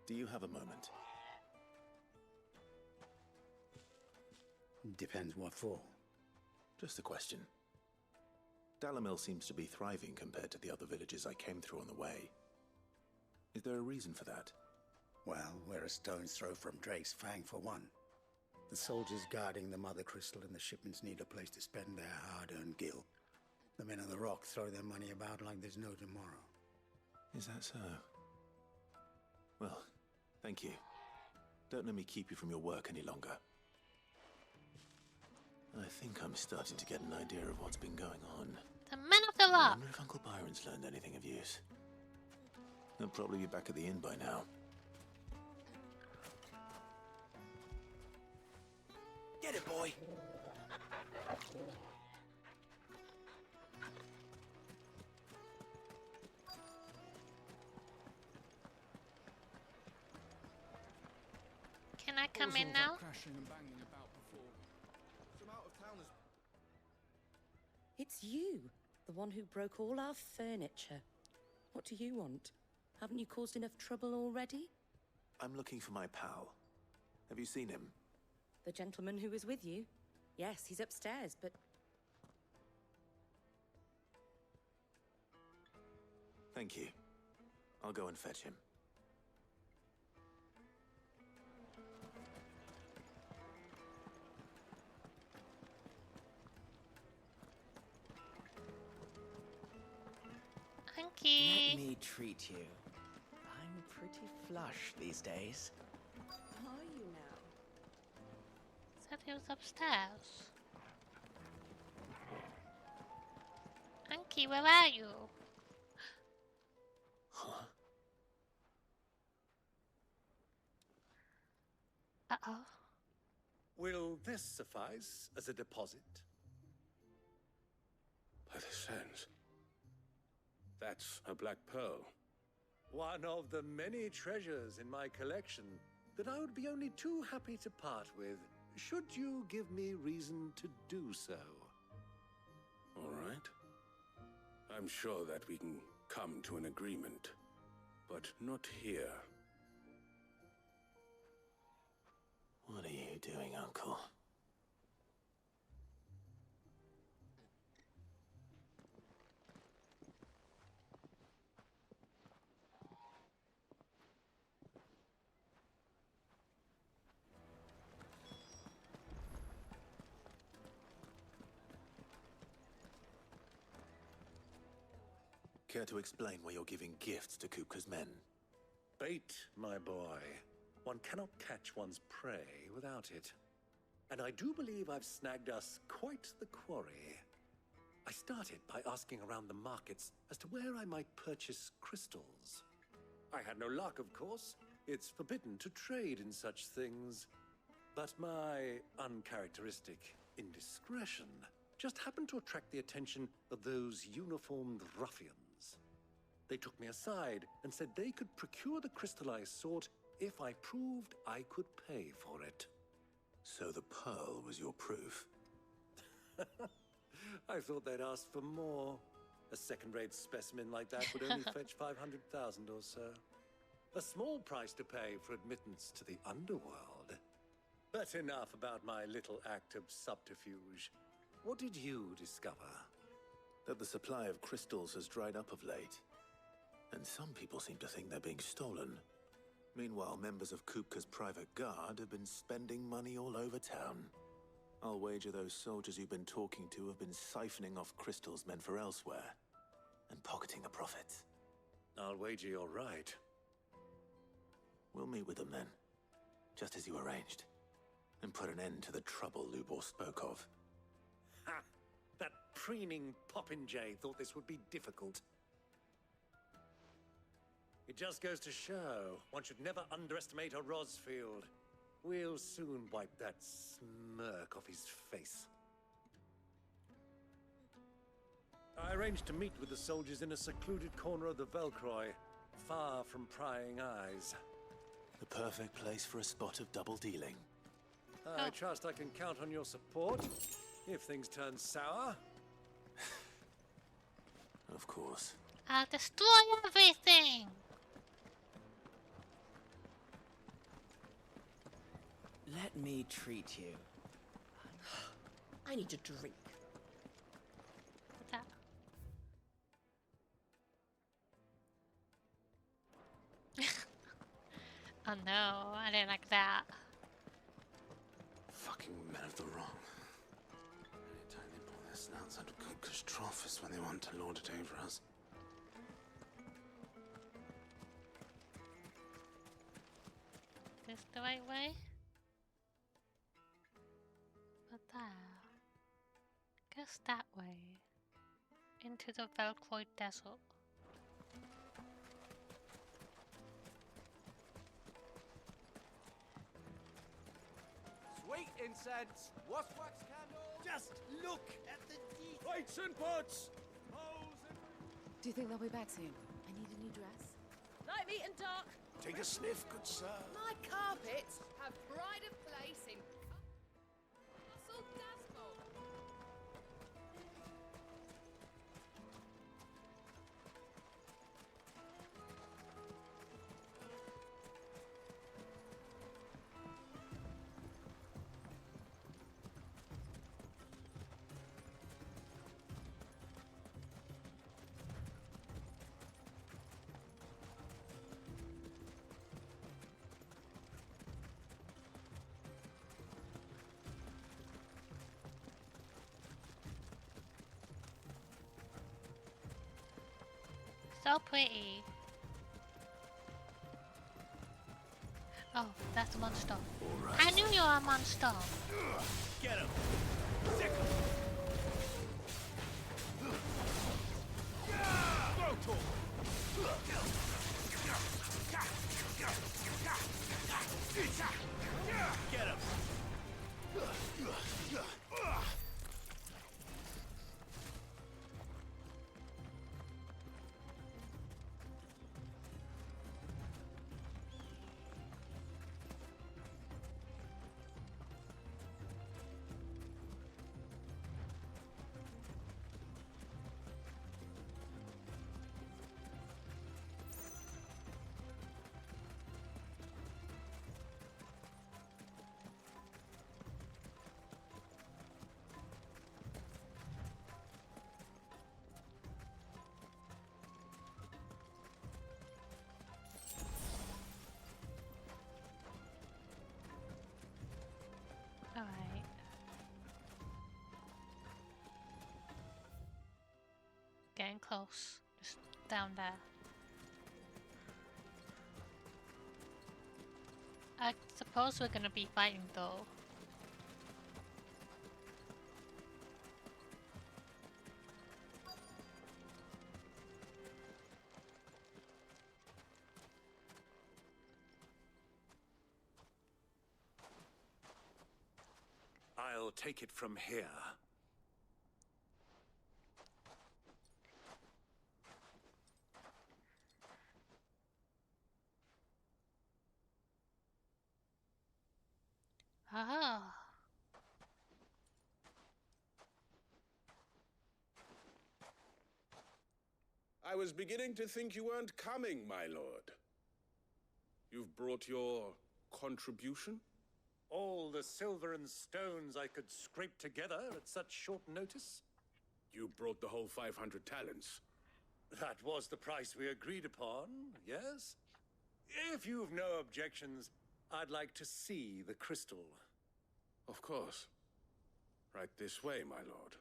Do you have a moment? Depends what for. Just a question. Dalamil seems to be thriving compared to the other villages I came through on the way. Is there a reason for that? Well, we're a stone's throw from Drake's Fang for one. The soldiers guarding the Mother Crystal and the shipments need a place to spend their hard-earned gil. The men of the Rock throw their money about like there's no tomorrow. Is that so? Well, thank you. Don't let me keep you from your work any longer. I think I'm starting to get an idea of what's been going on. The men of the I law. wonder if Uncle Byron's learned anything of use. He'll probably be back at the inn by now. Get it, boy! Can I come in now? Crashing and banging about before. Some out-of-towners. It's you, the one who broke all our furniture. What do you want? Haven't you caused enough trouble already? I'm looking for my pal. Have you seen him? The gentleman who was with you? Yes, he's upstairs, but... Thank you. I'll go and fetch him. Anki. Let me treat you. I'm pretty flush these days. Are you now? Said he was upstairs. Anki, where are you? Huh? Uh-oh. Will this suffice as a deposit? By the sands. That's a black pearl. One of the many treasures in my collection that I would be only too happy to part with, should you give me reason to do so. All right. I'm sure that we can come to an agreement, but not here. What are you doing, Uncle? Care to explain why you're giving gifts to Kupka's men? Bait, my boy. One cannot catch one's prey without it. And I do believe I've snagged us quite the quarry. I started by asking around the markets as to where I might purchase crystals. I had no luck, of course. It's forbidden to trade in such things. But my uncharacteristic indiscretion just happened to attract the attention of those uniformed ruffians. They took me aside and said they could procure the crystal I sought if I proved I could pay for it. So the pearl was your proof? I thought they'd ask for more. A second-rate specimen like that would only fetch 500,000 or so. A small price to pay for admittance to the underworld. But enough about my little act of subterfuge. What did you discover? That the supply of crystals has dried up of late. And some people seem to think they're being stolen. Meanwhile, members of Kupka's private guard have been spending money all over town. I'll wager those soldiers you've been talking to have been siphoning off crystals meant for elsewhere, and pocketing the profits. I'll wager you're right. We'll meet with them then, just as you arranged, and put an end to the trouble Lubor spoke of. Ha! That preening popinjay thought this would be difficult. It just goes to show one should never underestimate a Rosfield. We'll soon wipe that smirk off his face. I arranged to meet with the soldiers in a secluded corner of the Velcroy, far from prying eyes. The perfect place for a spot of double dealing. I trust I can count on your support if things turn sour. Of course. I'll destroy everything! Let me treat you. I need a drink. What's that? Oh no, I didn't like that. Fucking men of the wrong. Anytime they pull their snouts out of Kupka's trough is when they want to lord it over us. This the right way? But there. Guess that way. Into the Velcroid Desert. Sweet incense, wax candles. Just look at the details. Plates and pots! Do you think they'll be back soon? I need a new dress. Light meat and dark. Take a sniff, good sir. My carpets have pride of place in Castle Dasmore. So pretty. Oh, that's a monster. Right. I knew you were a monster. Get him. Sick him. Throw to him. Get him. Alright. Getting close. Just down there. I suppose we're gonna be fighting though. I'll take it from here. Ah. I was beginning to think you weren't coming, my lord. You've brought your contribution? All the silver and stones I could scrape together at such short notice? You brought the whole 500 talents. That was the price we agreed upon, yes? If you've no objections, I'd like to see the crystal. Of course. Right this way, my lord.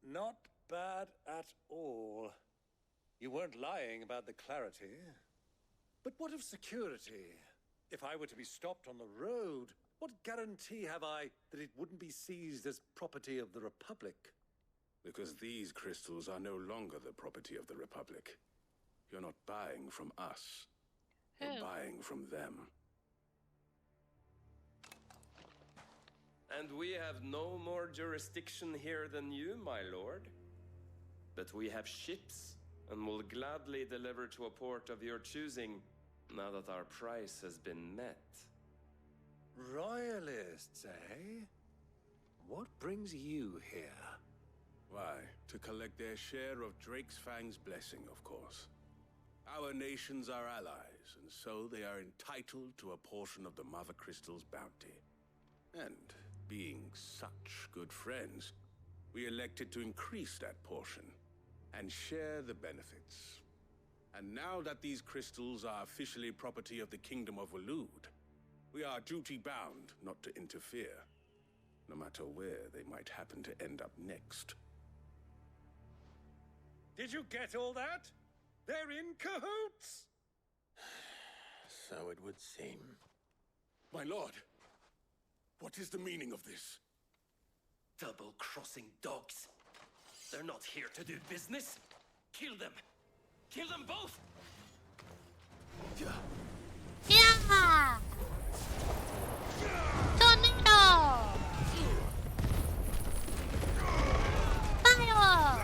Not bad at all. You weren't lying about the clarity. But what of security? If I were to be stopped on the road, what guarantee have I that it wouldn't be seized as property of the Republic? Because these crystals are no longer the property of the Republic. You're not buying from us. You're buying from them. And we have no more jurisdiction here than you, my lord. But we have ships, and will gladly deliver to a port of your choosing, now that our price has been met. Royalists, eh? What brings you here? Why, to collect their share of Drake's Fang's blessing, of course. Our nations are allies, and so they are entitled to a portion of the Mother Crystal's bounty. And being such good friends, we elected to increase that portion and share the benefits. And now that these crystals are officially property of the Kingdom of Waloed, we are duty-bound not to interfere, no matter where they might happen to end up next. Did you get all that? They're in cahoots! So it would seem. My lord, what is the meaning of this? Double-crossing dogs. They're not here to do business. Kill them. Kill them both! Yeah! Tornado! Fire!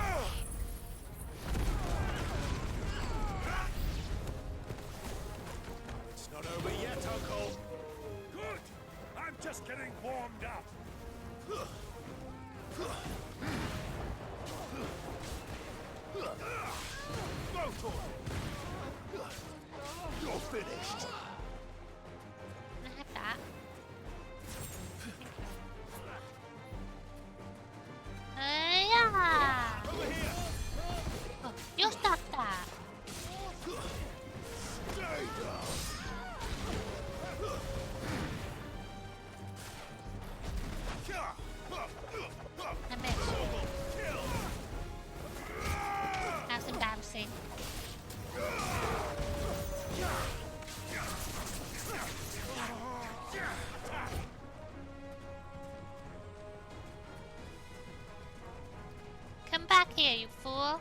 It's not over yet, Uncle. Good! I'm just getting warmed up. You're finished. Can I have that? Yeah! Oh, you stop that! I missed. That's embarrassing. Come back here, you fool!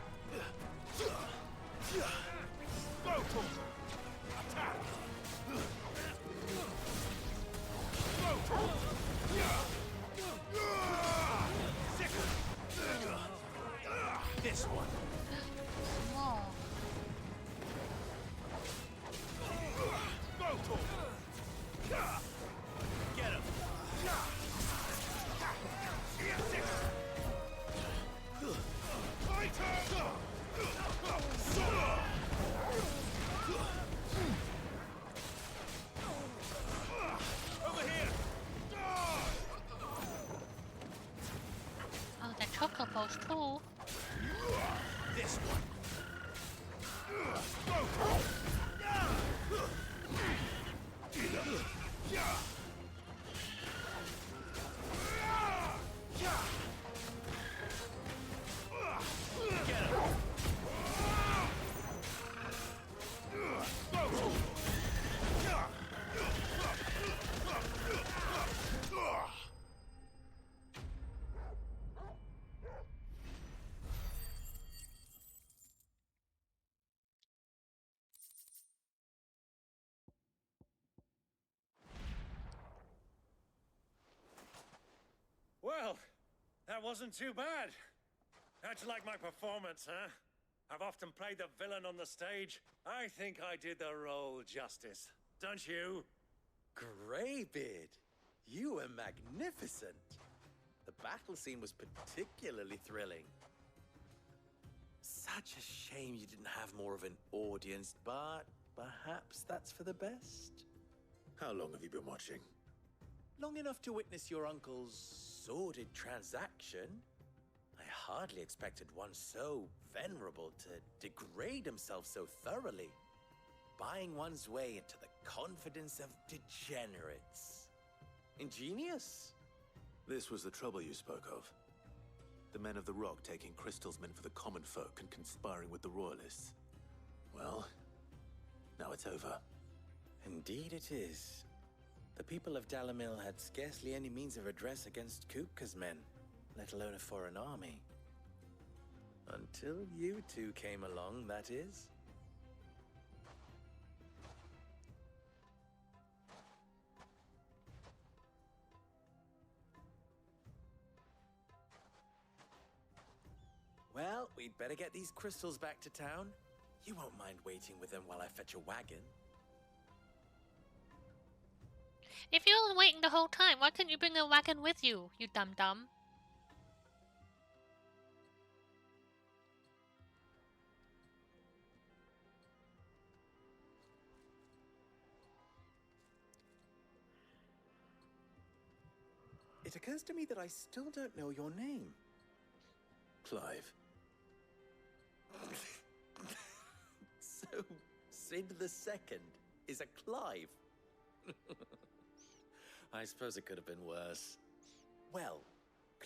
This one. More. Get him. Over here. Oh, the chocobos too. This one. Well, that wasn't too bad. How'd you like my performance, huh? I've often played the villain on the stage. I think I did the role justice. Don't you? Greybeard, you were magnificent. The battle scene was particularly thrilling. Such a shame you didn't have more of an audience, but perhaps that's for the best. How long have you been watching? Long enough to witness your uncle's sordid transaction. I hardly expected one so venerable to degrade himself so thoroughly, buying one's way into the confidence of degenerates. Ingenious. This was the trouble you spoke of. The men of the Rock taking crystals meant for the common folk and conspiring with the royalists. Well, now it's over. Indeed it is. The people of Dalamil had scarcely any means of redress against Kupka's men, let alone a foreign army. Until you two came along, that is. Well, we'd better get these crystals back to town. You won't mind waiting with them while I fetch a wagon. If you were waiting the whole time, why couldn't you bring a wagon with you, you dum-dum? It occurs to me that I still don't know your name. Clive. So, Sid the Second is a Clive? I suppose it could have been worse. Well,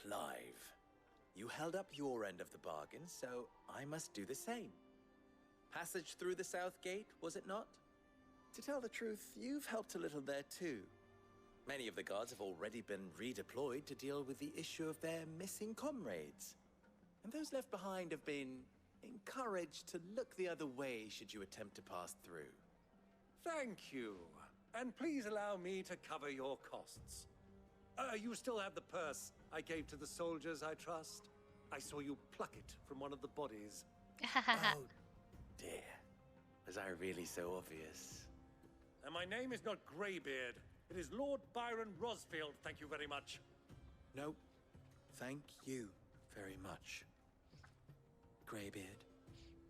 Clive, you held up your end of the bargain, so I must do the same. Passage through the South Gate, was it not? To tell the truth, you've helped a little there too. Many of the guards have already been redeployed to deal with the issue of their missing comrades. And those left behind have been encouraged to look the other way should you attempt to pass through. Thank you. And please allow me to cover your costs. You still have the purse I gave to the soldiers, I trust? I saw you pluck it from one of the bodies. Oh, dear. Was I really so obvious? And my name is not Greybeard. It is Lord Byron Rosfield, thank you very much. No, thank you very much, Greybeard.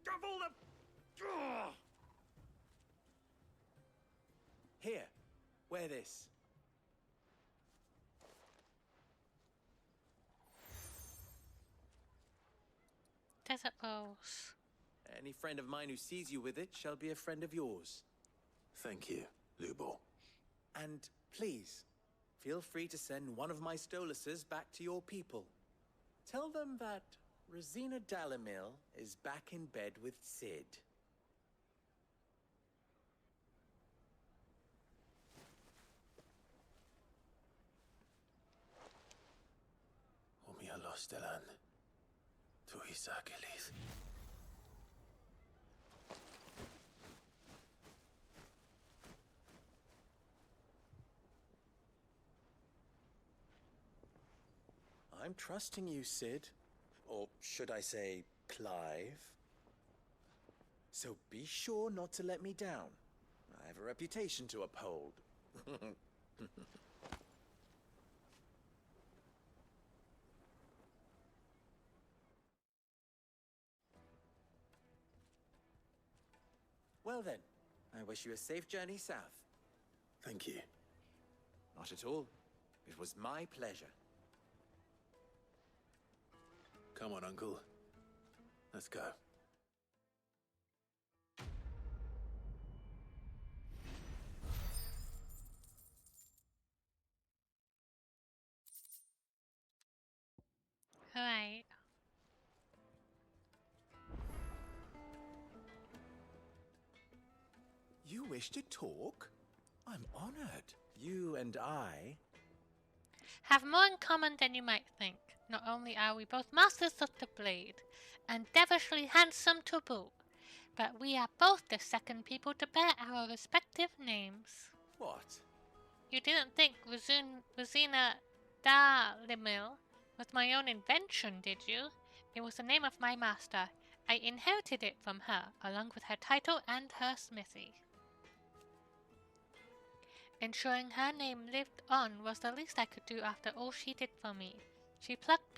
Double the... Ugh! Here, wear this. Desert Rose. Any friend of mine who sees you with it shall be a friend of yours. Thank you, Lubor. And please, feel free to send one of my Stoluses back to your people. Tell them that Rosina Dalamil is back in bed with Sid. Omia Lostelan. Tu Isakelis. I'm trusting you, Sid. Or should I say, Clive? So be sure not to let me down. I have a reputation to uphold. Well then, I wish you a safe journey south. Thank you. Not at all. It was my pleasure. Come on, Uncle. Let's go. Alright. You wish to talk? I'm honored. You and I... Have more in common than you might think. Not only are we both masters of the blade, and devilishly handsome to boot, but we are both the second people to bear our respective names. What? You didn't think Rosina Dalimil was my own invention, did you? It was the name of my master. I inherited it from her, along with her title and her smithy. Ensuring her name lived on was the least I could do after all she did for me. She plucked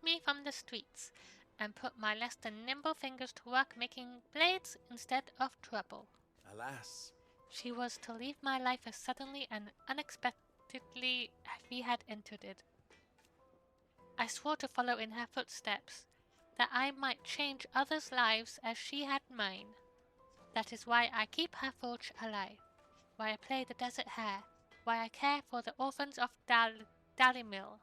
me from the streets, and put my less than nimble fingers to work making blades instead of trouble. Alas. She was to leave my life as suddenly and unexpectedly as we had entered it. I swore to follow in her footsteps, that I might change others' lives as she had mine. That is why I keep her forge alive, why I play the desert hare, why I care for the orphans of Dalimil.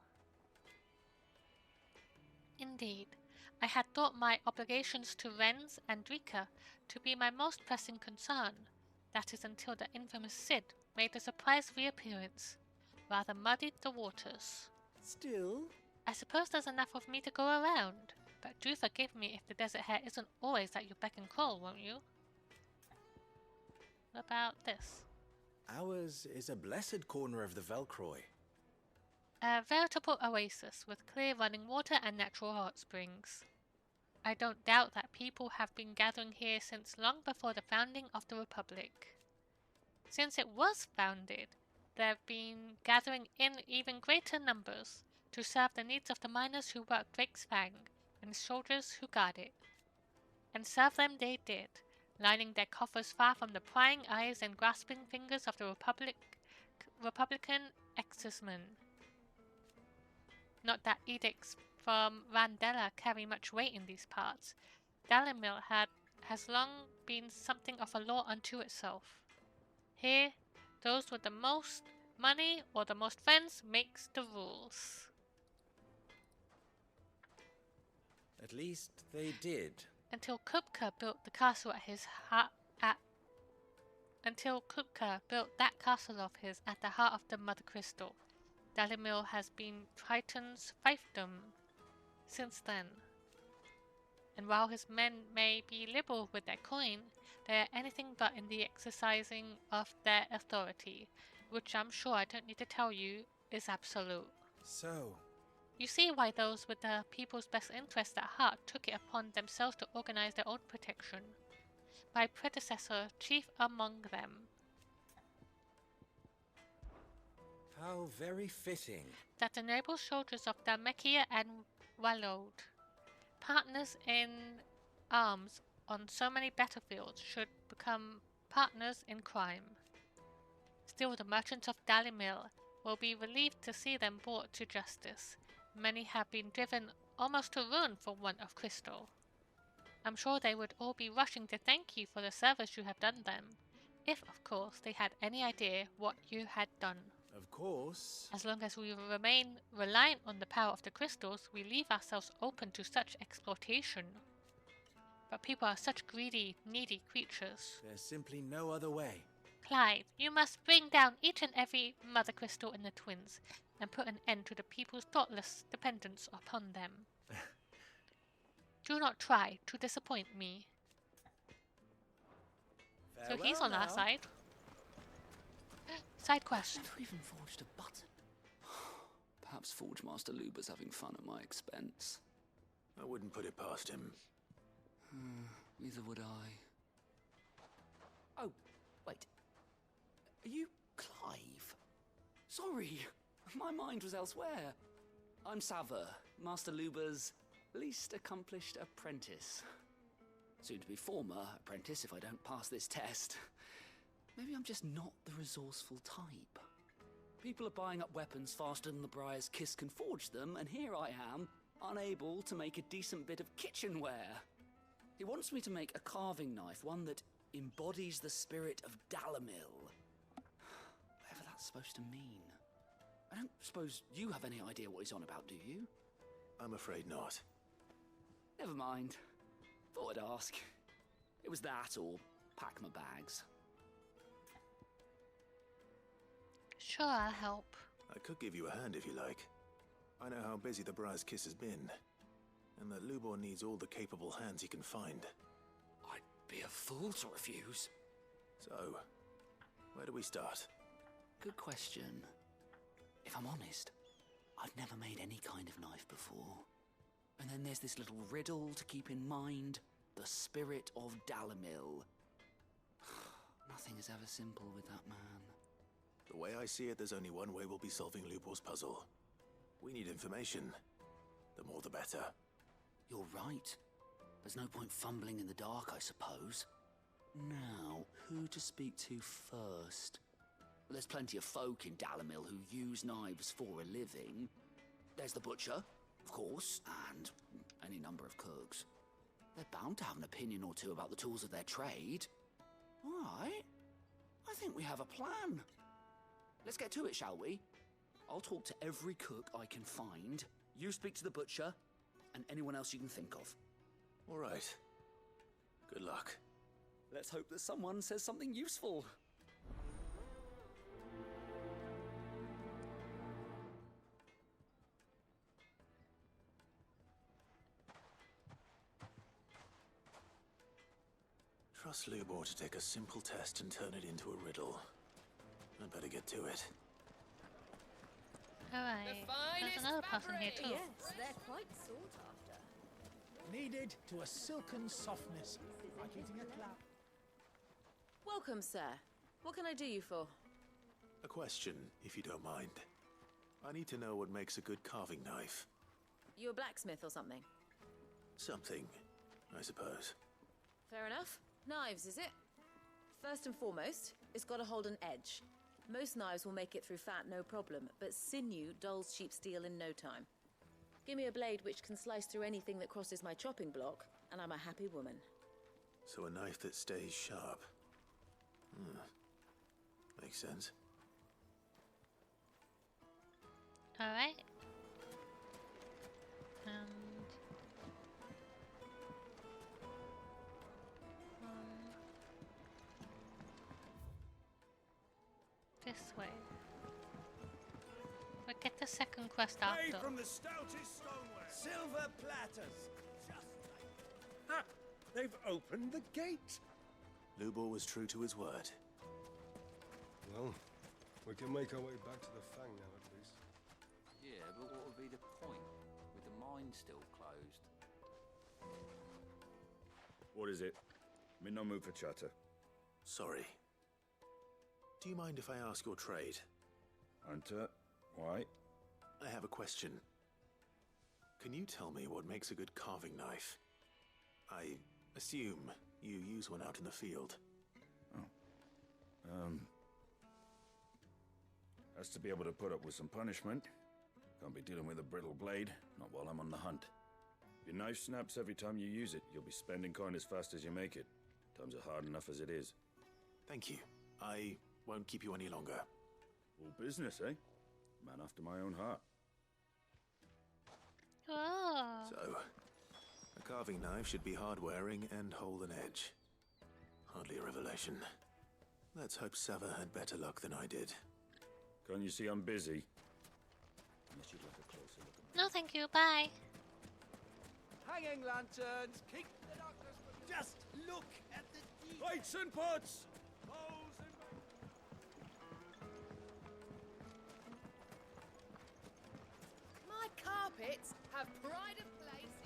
Indeed, I had thought my obligations to Renz and Drika to be my most pressing concern. That is until the infamous Sid made a surprise reappearance, rather muddied the waters. Still? I suppose there's enough of me to go around, but do forgive me if the desert hare isn't always at your beck and call, won't you? What about this? Ours is a blessed corner of the Velcroy. A veritable oasis with clear running water and natural hot springs. I don't doubt that people have been gathering here since long before the founding of the Republic. Since it was founded, there have been gathering in even greater numbers to serve the needs of the miners who work Drake's Fang and the soldiers who guard it. And serve them they did, lining their coffers far from the prying eyes and grasping fingers of the Republican excisemen. Not that edicts from Randella carry much weight in these parts. Dalimil has long been something of a law unto itself. Here, those with the most money or the most friends makes the rules. At least they did. Until Kupka built the castle at his heart Until Kupka built that castle of his at the heart of the Mother Crystal, Dalimil has been Triton's fiefdom since then. And while his men may be liberal with their coin, they are anything but in the exercising of their authority, which I'm sure I don't need to tell you is absolute. So, You see why those with the people's best interests at heart took it upon themselves to organize their own protection. My predecessor, chief among them. how very fitting. That the noble soldiers of Dalmekia and Wallod, partners in arms on so many battlefields, should become partners in crime. Still, the merchants of Dalimil will be relieved to see them brought to justice. Many have been driven almost to ruin for want of crystal. I'm sure they would all be rushing to thank you for the service you have done them, if, of course, they had any idea what you had done. Of course. As long as we remain reliant on the power of the crystals, we leave ourselves open to such exploitation. But people are such greedy, needy creatures. There's simply no other way. Clive, you must bring down each and every mother crystal in the twins, and put an end to the people's thoughtless dependence upon them. Do not try to disappoint me. So he's on our side. Side quest. I've never even forged a button. Perhaps Forge Master Luber's having fun at my expense. I wouldn't put it past him. Neither would I. Oh, wait. Are you Clive? Sorry, my mind was elsewhere. I'm Sava, Master Luber's least accomplished apprentice. Soon to be former apprentice if I don't pass this test. Maybe I'm just not the resourceful type. People are buying up weapons faster than the Briar's Kiss can forge them, and here I am, unable to make a decent bit of kitchenware. He wants me to make a carving knife, one that embodies the spirit of Dalimil. Whatever that's supposed to mean. I don't suppose you have any idea what he's on about, do you? I'm afraid not. Never mind. Thought I'd ask. It was that or pack my bags. Sure, I'll help. I could give you a hand if you like. I know how busy the Briar's Kiss has been, and that Lubor needs all the capable hands he can find. I'd be a fool to refuse. So, where do we start? Good question. If I'm honest, I've never made any kind of knife before. And then there's this little riddle to keep in mind. The spirit of Dalimil. Nothing is ever simple with that man. The way I see it, there's only one way we'll be solving Lubor's puzzle. We need information. The more the better. You're right. There's no point fumbling in the dark, I suppose. Now, who to speak to first? Well, there's plenty of folk in Dalimil who use knives for a living. There's the butcher, of course, and any number of cooks. They're bound to have an opinion or two about the tools of their trade. All right. I think we have a plan. Let's get to it, shall we? I'll talk to every cook I can find. You speak to the butcher, and anyone else you can think of. All right. Good luck. Let's hope that someone says something useful. Trust Lubor to take a simple test and turn it into a riddle. I'd better get to it. Alright, there's another person here too. Yes, they're quite sought after. Kneaded to a silken softness, like eating a cloud. Welcome, sir. What can I do you for? A question, if you don't mind. I need to know what makes a good carving knife. You a blacksmith or something? Something, I suppose. Fair enough. Knives, is it? First and foremost, it's got to hold an edge. Most knives will make it through fat, no problem, but sinew dulls cheap steel in no time. Give me a blade which can slice through anything that crosses my chopping block, and I'm a happy woman. So a knife that stays sharp. Makes sense. Alright. This way. We'll get the second quest after. Made from the stoutest stoneware. Silver platters. Ha! They've opened the gate. Lubor was true to his word. Well, we can make our way back to the Fang now, at least. Yeah, but what would be the point, with the mine still closed? What is it? I'm in no mood for chatter. Sorry. Do you mind if I ask your trade? Hunter, why? I have a question. Can you tell me what makes a good carving knife? I assume you use one out in the field. Has to be able to put up with some punishment. Can't be dealing with a brittle blade, not while I'm on the hunt. If your knife snaps every time you use it, you'll be spending coin as fast as you make it. Times are hard enough as it is. Thank you. I won't keep you any longer. All business, eh? Man after my own heart. Oh. So, a carving knife should be hard-wearing and hold an edge. Hardly a revelation. Let's hope Sava had better luck than I did. Can't you see I'm busy? Unless you'd like a closer look at No, thank you. Bye. Hanging lanterns. Keep the darkness. Just look at the plates and pots. Bowls and My carpets have pride of place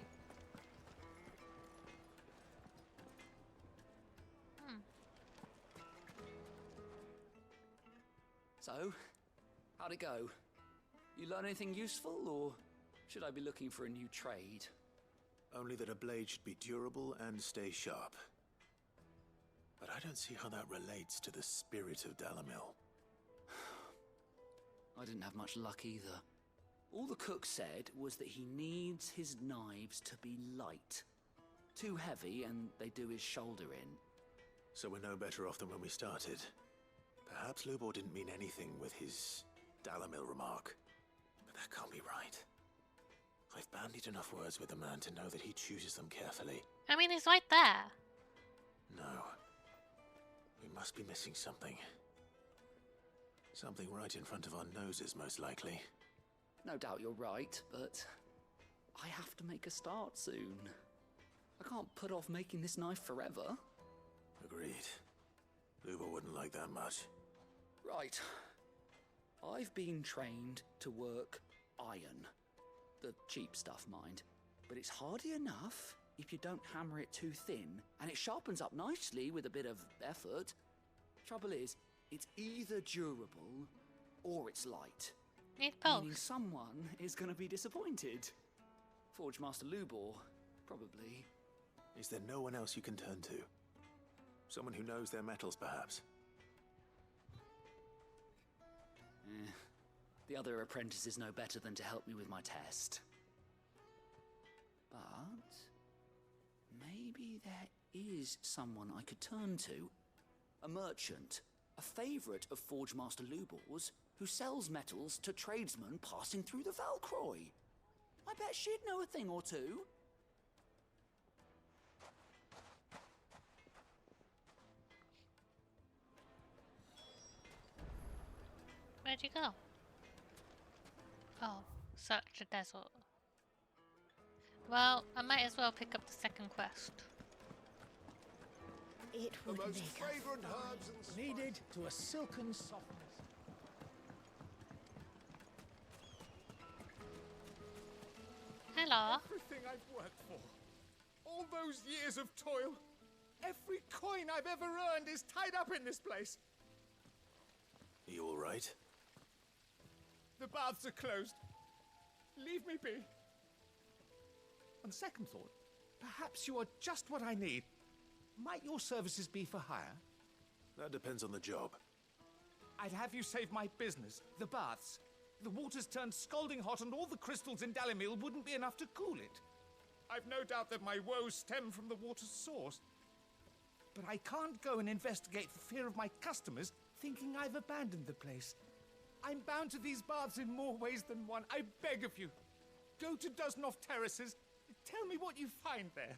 in... So, how'd it go? You learn anything useful, or should I be looking for a new trade? Only that a blade should be durable and stay sharp. But I don't see how that relates to the spirit of Dalamil. I didn't have much luck either. All the cook said was that he needs his knives to be light. Too heavy and they do his shoulder in. So we're no better off than when we started. Perhaps Lubor didn't mean anything with his Dalamil remark. But that can't be right. I've bandied enough words with the man to know that he chooses them carefully. I mean, he's right there. No. We must be missing something. Something right in front of our noses, most likely. No doubt you're right, but I have to make a start soon. I can't put off making this knife forever. Agreed. Lubor wouldn't like that much. Right. I've been trained to work iron. The cheap stuff, mind. But it's hardy enough if you don't hammer it too thin, and it sharpens up nicely with a bit of effort. Trouble is, it's either durable or it's light. Need both. Meaning someone is going to be disappointed. Forge Master Lubor, probably. Is there no one else you can turn to? Someone who knows their metals, perhaps? The other apprentices know better than to help me with my test. But maybe there is someone I could turn to. A merchant, a favourite of Forge Master Lubor's, who sells metals to tradesmen passing through the Valcroy. I bet she'd know a thing or two. Where'd you go? Oh, search the desert. Well, I might as well pick up the second quest. It The would most make fragrant herbs and needed to a silken softness. Hello. Everything I've worked for. All those years of toil. Every coin I've ever earned is tied up in this place. Are you all right? The baths are closed. Leave me be. On second thought, perhaps you are just what I need. Might your services be for hire? That depends on the job. I'd have you save my business, the baths. the water's turned scalding hot and all the crystals in Dalimil wouldn't be enough to cool it. I've no doubt that my woes stem from the water's source. But I can't go and investigate for fear of my customers thinking I've abandoned the place. I'm bound to these baths in more ways than one. I beg of you, go to Dusnov Terraces. Tell me what you find there.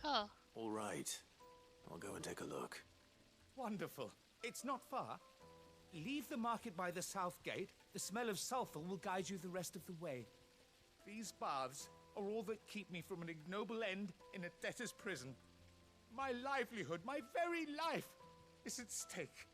Sure. All right. I'll go and take a look. Wonderful. It's not far. Leave the market by the south gate. The smell of sulfur will guide you the rest of the way. These baths are all that keep me from an ignoble end in a debtor's prison. My livelihood, my very life, is at stake.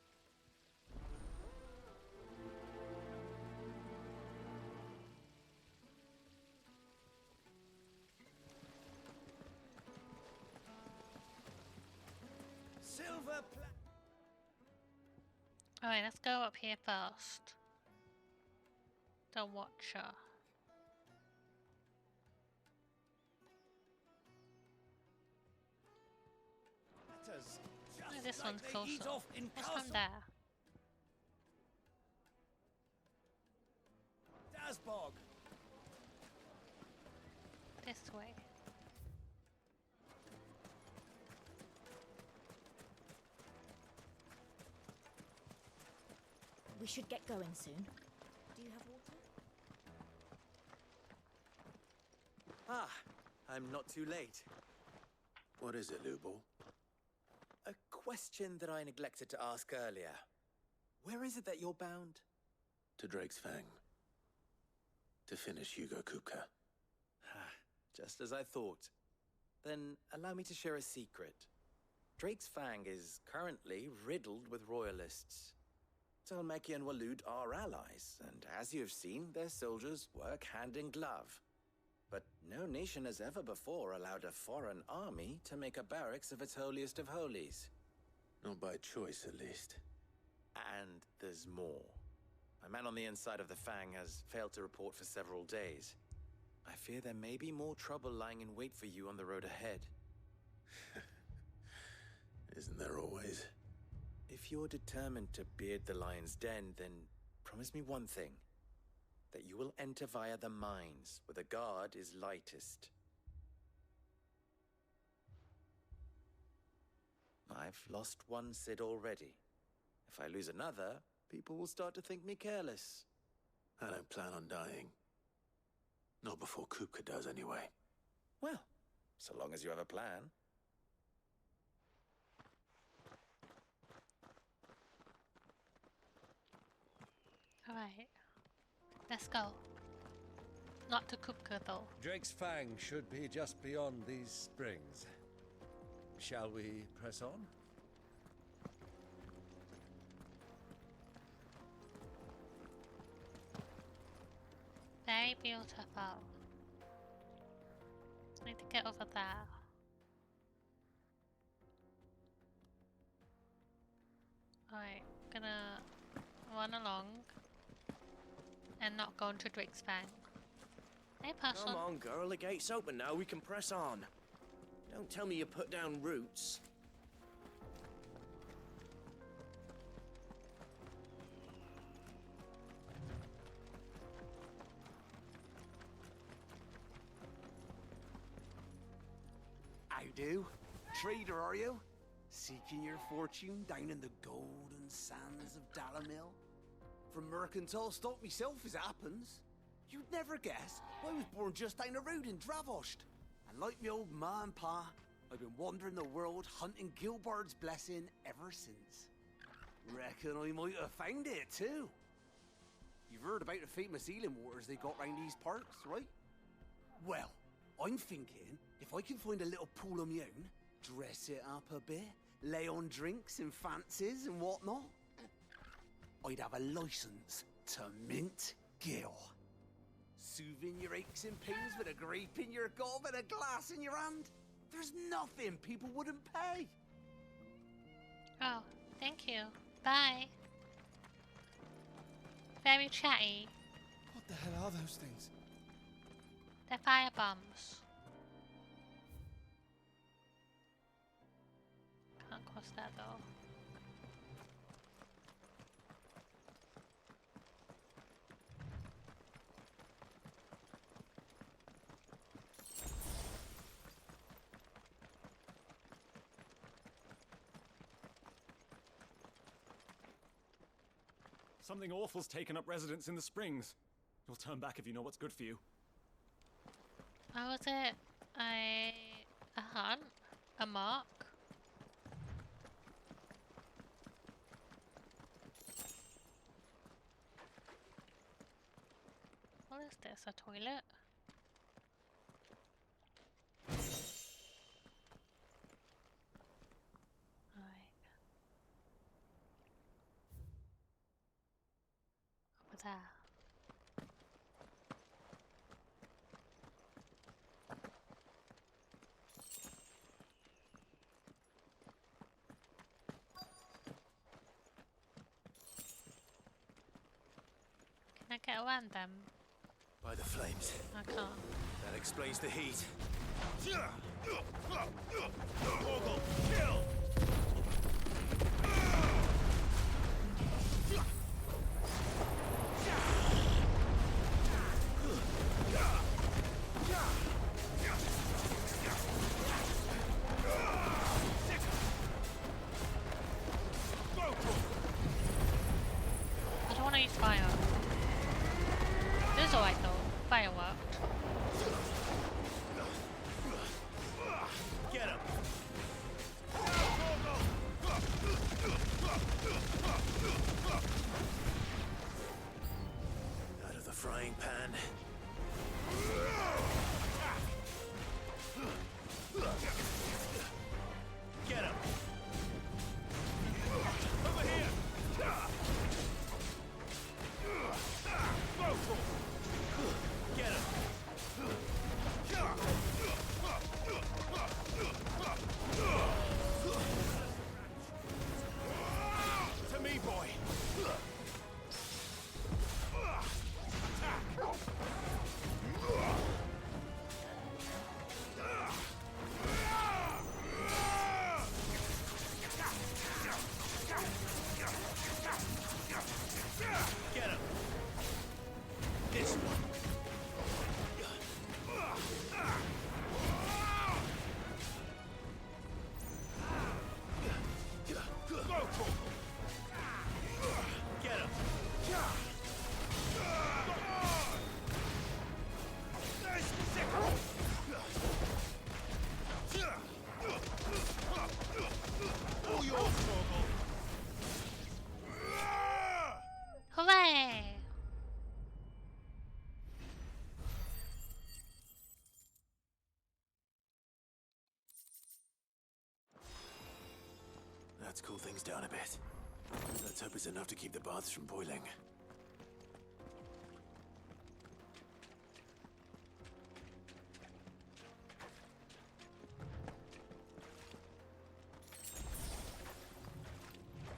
Silver Alright, let's go up here first. The Watcher. Oh, this one's closer. Let's come there. Dasbog. This way. We should get going soon. Do you have water? Ah, I'm not too late. What is it, Lubal? A question that I neglected to ask earlier. Where is it that you're bound? To Drake's Fang. To finish Hugo Kupka. Just as I thought. Then allow me to share a secret. Drake's Fang is currently riddled with royalists. Talmeki and Walud are allies, and as you have seen, their soldiers work hand in glove. But no nation has ever before allowed a foreign army to make a barracks of its holiest of holies. Not by choice, at least. And there's more. My man on the inside of the Fang has failed to report for several days. I fear there may be more trouble lying in wait for you on the road ahead. Isn't there always? If you're determined to beard the lion's den, then promise me one thing. That you will enter via the mines, where the guard is lightest. I've lost one Cid already. If I lose another, people will start to think me careless. I don't plan on dying. Not before Kupka does, anyway. Well, so long as you have a plan. Alright. Let's go. Not to Kupka, though. Drake's Fang should be just beyond these springs. Shall we press on? Very beautiful. Need to get over there. Alright, gonna run along and not go into Drake's Fang. Hey, person. Come on, girl, the gate's open now, we can press on. Don't tell me you put down roots. How do? Trader, are you? Seeking your fortune down in the golden sands of Dalimil? From mercantile stock myself, as it happens. You'd never guess, I was born just down the road in Dravost. And like me old ma and pa, I've been wandering the world hunting Gilbard's blessing ever since. Reckon I might have found it too. You've heard about the famous healing waters they got round these parts, right? Well, I'm thinking, if I can find a little pool of my own, dress it up a bit, lay on drinks and fancies and whatnot, I'd have a license to mint Gil. Soothing your aches and pains with a grape in your gob and a glass in your hand. There's nothing people wouldn't pay. Oh, thank you. Bye. Very chatty. What the hell are those things? They're fire bombs. Can't cross that though. Something awful's taken up residence in the springs. You'll turn back if you know what's good for you. How was it? A hunt? A mark? What is this? A toilet? Right. Over there. Can I get around them? By the flames. I can't. That explains the heat. Morgul, kill! I don't want to use fire. This is alright though. Fire worked. Get him! Out of the frying pan. Get him! Over here! Get him! To me, boy! Get him! This one! Get him! All yours, Morgul! Hooray! Let's cool things down a bit. Let's hope it's enough to keep the baths from boiling.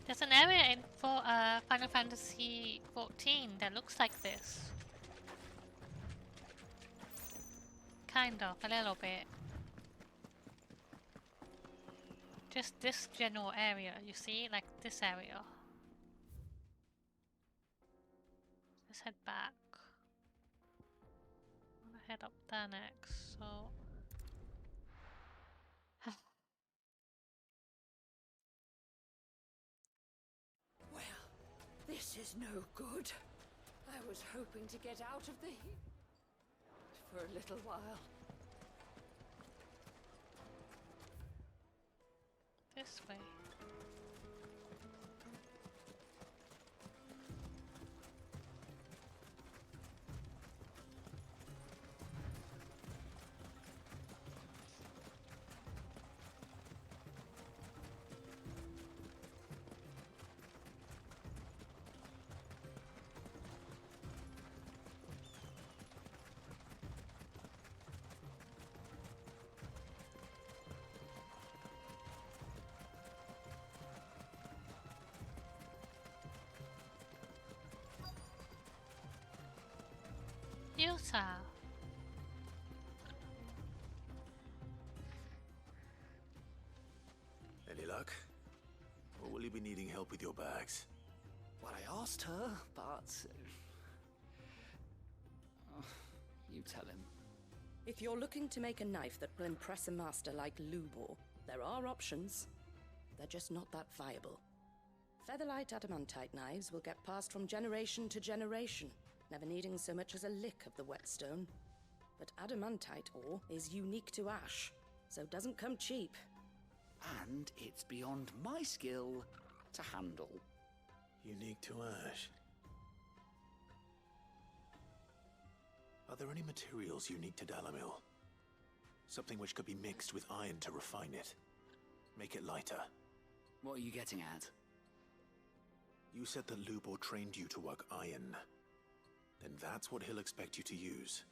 There's an area in Final Fantasy 14 that looks like this. Kind of, a little bit. Just this general area, you see? Like this area. Let's head back. I'm gonna head up there next, so... Well, this is no good. I was hoping to get out of the heat for a little while. This way. Yusa. Any luck? Or will you be needing help with your bags? Well, I asked her, but... you tell him. If you're looking to make a knife that will impress a master like Lubor, there are options. They're just not that viable. Featherlight adamantite knives will get passed from generation to generation, never needing so much as a lick of the whetstone. But adamantite ore is unique to ash, so doesn't come cheap. And it's beyond my skill to handle. Unique to ash. Are there any materials unique to Dalamil? Something which could be mixed with iron to refine it. Make it lighter. What are you getting at? You said that Lubor trained you to work iron. Then that's what he'll expect you to use.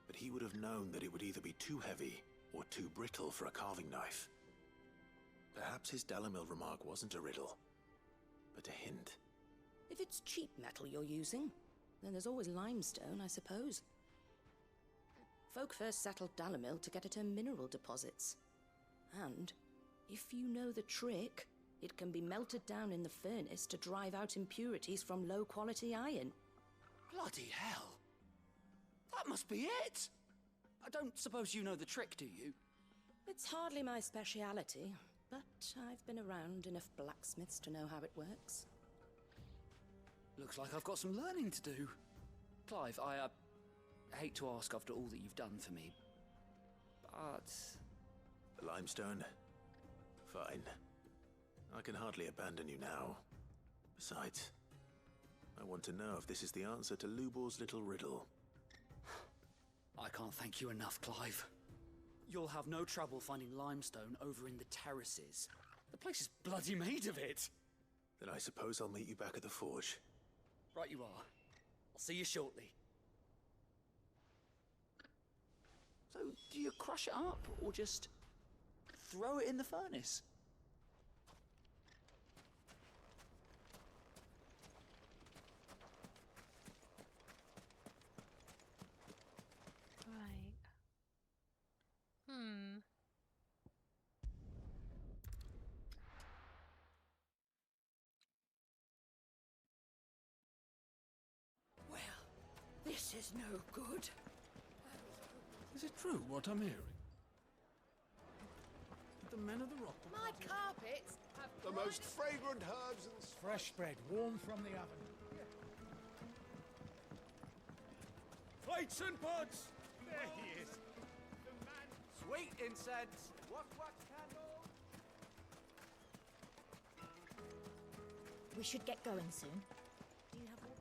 But he would have known that it would either be too heavy or too brittle for a carving knife. Perhaps his Dalamil remark wasn't a riddle, but a hint. If it's cheap metal you're using, then there's always limestone, I suppose. Folk first settled Dalamil to get at her mineral deposits. And, if you know the trick, it can be melted down in the furnace to drive out impurities from low-quality iron. Bloody hell! That must be it! I don't suppose you know the trick, do you? It's hardly my speciality, but I've been around enough blacksmiths to know how it works. Looks like I've got some learning to do. Clive, I hate to ask after all that you've done for me, but... Limestone? Fine. I can hardly abandon you now. Besides, I want to know if this is the answer to Lubor's little riddle. I can't thank you enough, Clive. You'll have no trouble finding limestone over in the terraces. The place is bloody made of it. Then I suppose I'll meet you back at the forge. Right you are. I'll see you shortly. So, do you crush it up, or just throw it in the furnace? Right. Well, this is no good. Is it true what I'm hearing? The men of the rock. My carpets have The most fragrant herbs and Fresh bread, warm from the oven. Plates and pots! There he is. The man. Sweet incense. What candle? We should get going soon. Do you have water?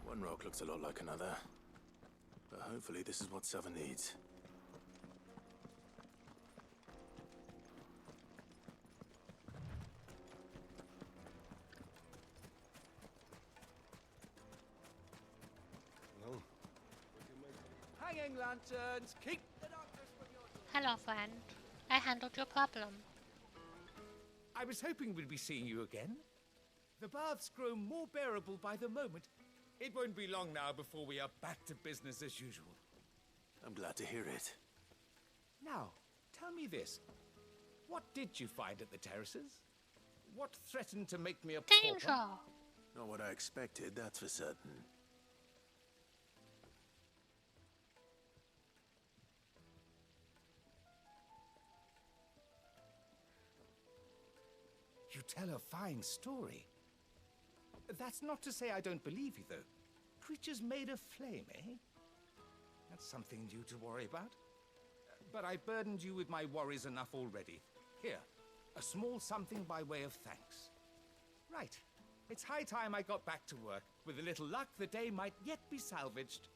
One rock looks a lot like another. But hopefully this is what Seven needs. Hanging lanterns. Keep the darkness from your door. Hello, friend. I handled your problem. I was hoping we'd be seeing you again. The baths grow more bearable by the moment. It won't be long now before we are back to business as usual. I'm glad to hear it. Now, tell me this. What did you find at the terraces? What threatened to make me a Danger! pauper? Not what I expected, that's for certain. You tell a fine story. That's not to say I don't believe you, though. Creatures made of flame, eh? That's something new to worry about. But I burdened you with my worries enough already. Here, a small something by way of thanks. Right. It's high time I got back to work. With a little luck, the day might yet be salvaged.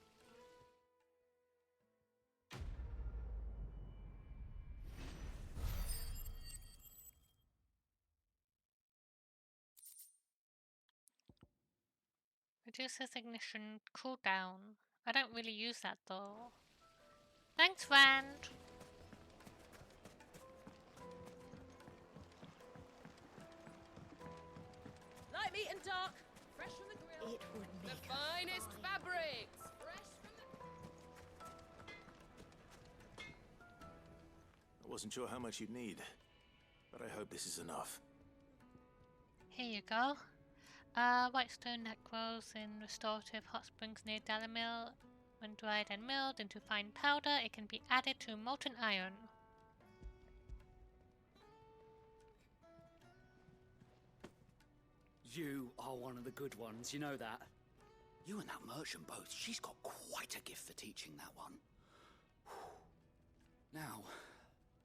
Reduces ignition cooldown. I don't really use that though. Thanks, friend! Light meat and dark, fresh from the grill. It would The make finest fabrics. Wasn't sure how much you'd need, but I hope this is enough. Here you go. White stone that grows in restorative hot springs near Dalamil. When dried and milled into fine powder, it can be added to molten iron. You are one of the good ones, you know that. You and that merchant both, she's got quite a gift for teaching that one. Now,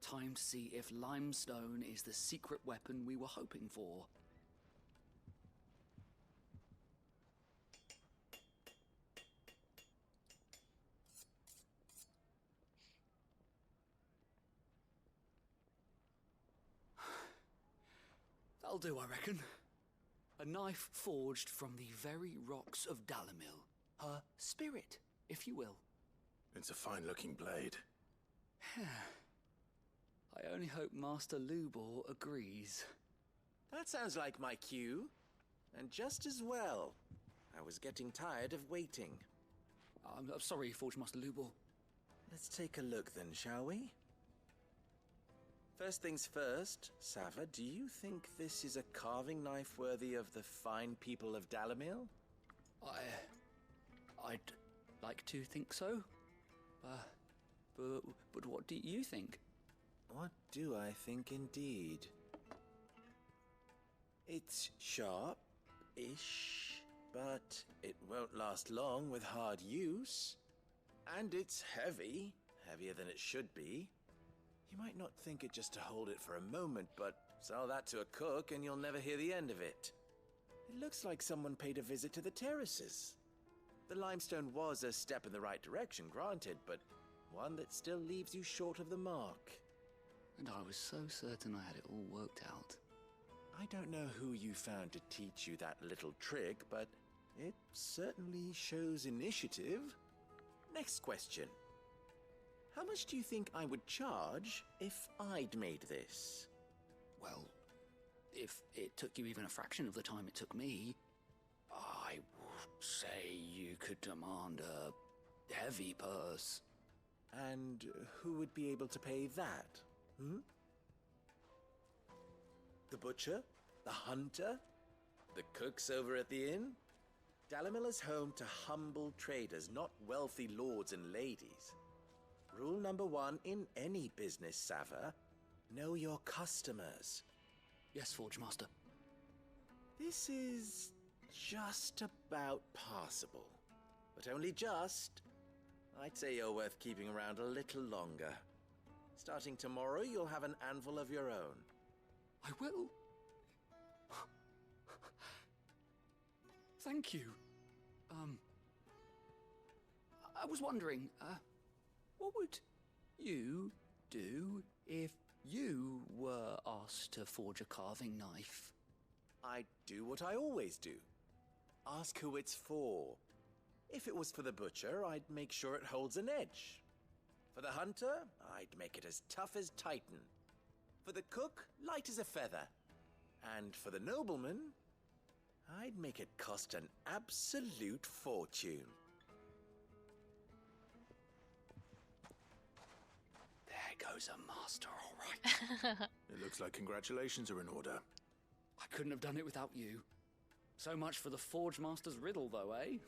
time to see if limestone is the secret weapon we were hoping for. That'll do, I reckon. A knife forged from the very rocks of Dalamil. Her spirit, if you will. It's a fine-looking blade. I only hope Master Lubor agrees. That sounds like my cue. And just as well. I was getting tired of waiting. I'm sorry, Forge Master Lubor. Let's take a look then, shall we? First things first, Sava, do you think this is a carving knife worthy of the fine people of Dalamil? I'd like to think so. But what do you think? What do I think indeed? It's sharp-ish, but it won't last long with hard use. And it's heavy, heavier than it should be. You might not think it just to hold it for a moment, but sell that to a cook and you'll never hear the end of it. It looks like someone paid a visit to the terraces. The limestone was a step in the right direction, granted, but one that still leaves you short of the mark. And I was so certain I had it all worked out. I don't know who you found to teach you that little trick, but it certainly shows initiative. Next question. How much do you think I would charge if I'd made this? Well, if it took you even a fraction of the time it took me, I would say you could demand a heavy purse. And who would be able to pay that? The butcher? The hunter? The cooks over at the inn? Dalamil is home to humble traders, not wealthy lords and ladies. Rule number 1 in any business, Sava, know your customers. Yes, Forge Master. This is just about passable. But only just. I'd say you're worth keeping around a little longer. Starting tomorrow, you'll have an anvil of your own. I will. Thank you. I was wondering, what would you do if you were asked to forge a carving knife? I'd do what I always do. Ask who it's for. If it was for the butcher, I'd make sure it holds an edge. For the hunter, I'd make it as tough as Titan. For the cook, light as a feather. And for the nobleman, I'd make it cost an absolute fortune. There goes a master, all right. It looks like congratulations are in order. I couldn't have done it without you. So much for the Forge Master's riddle, though, eh?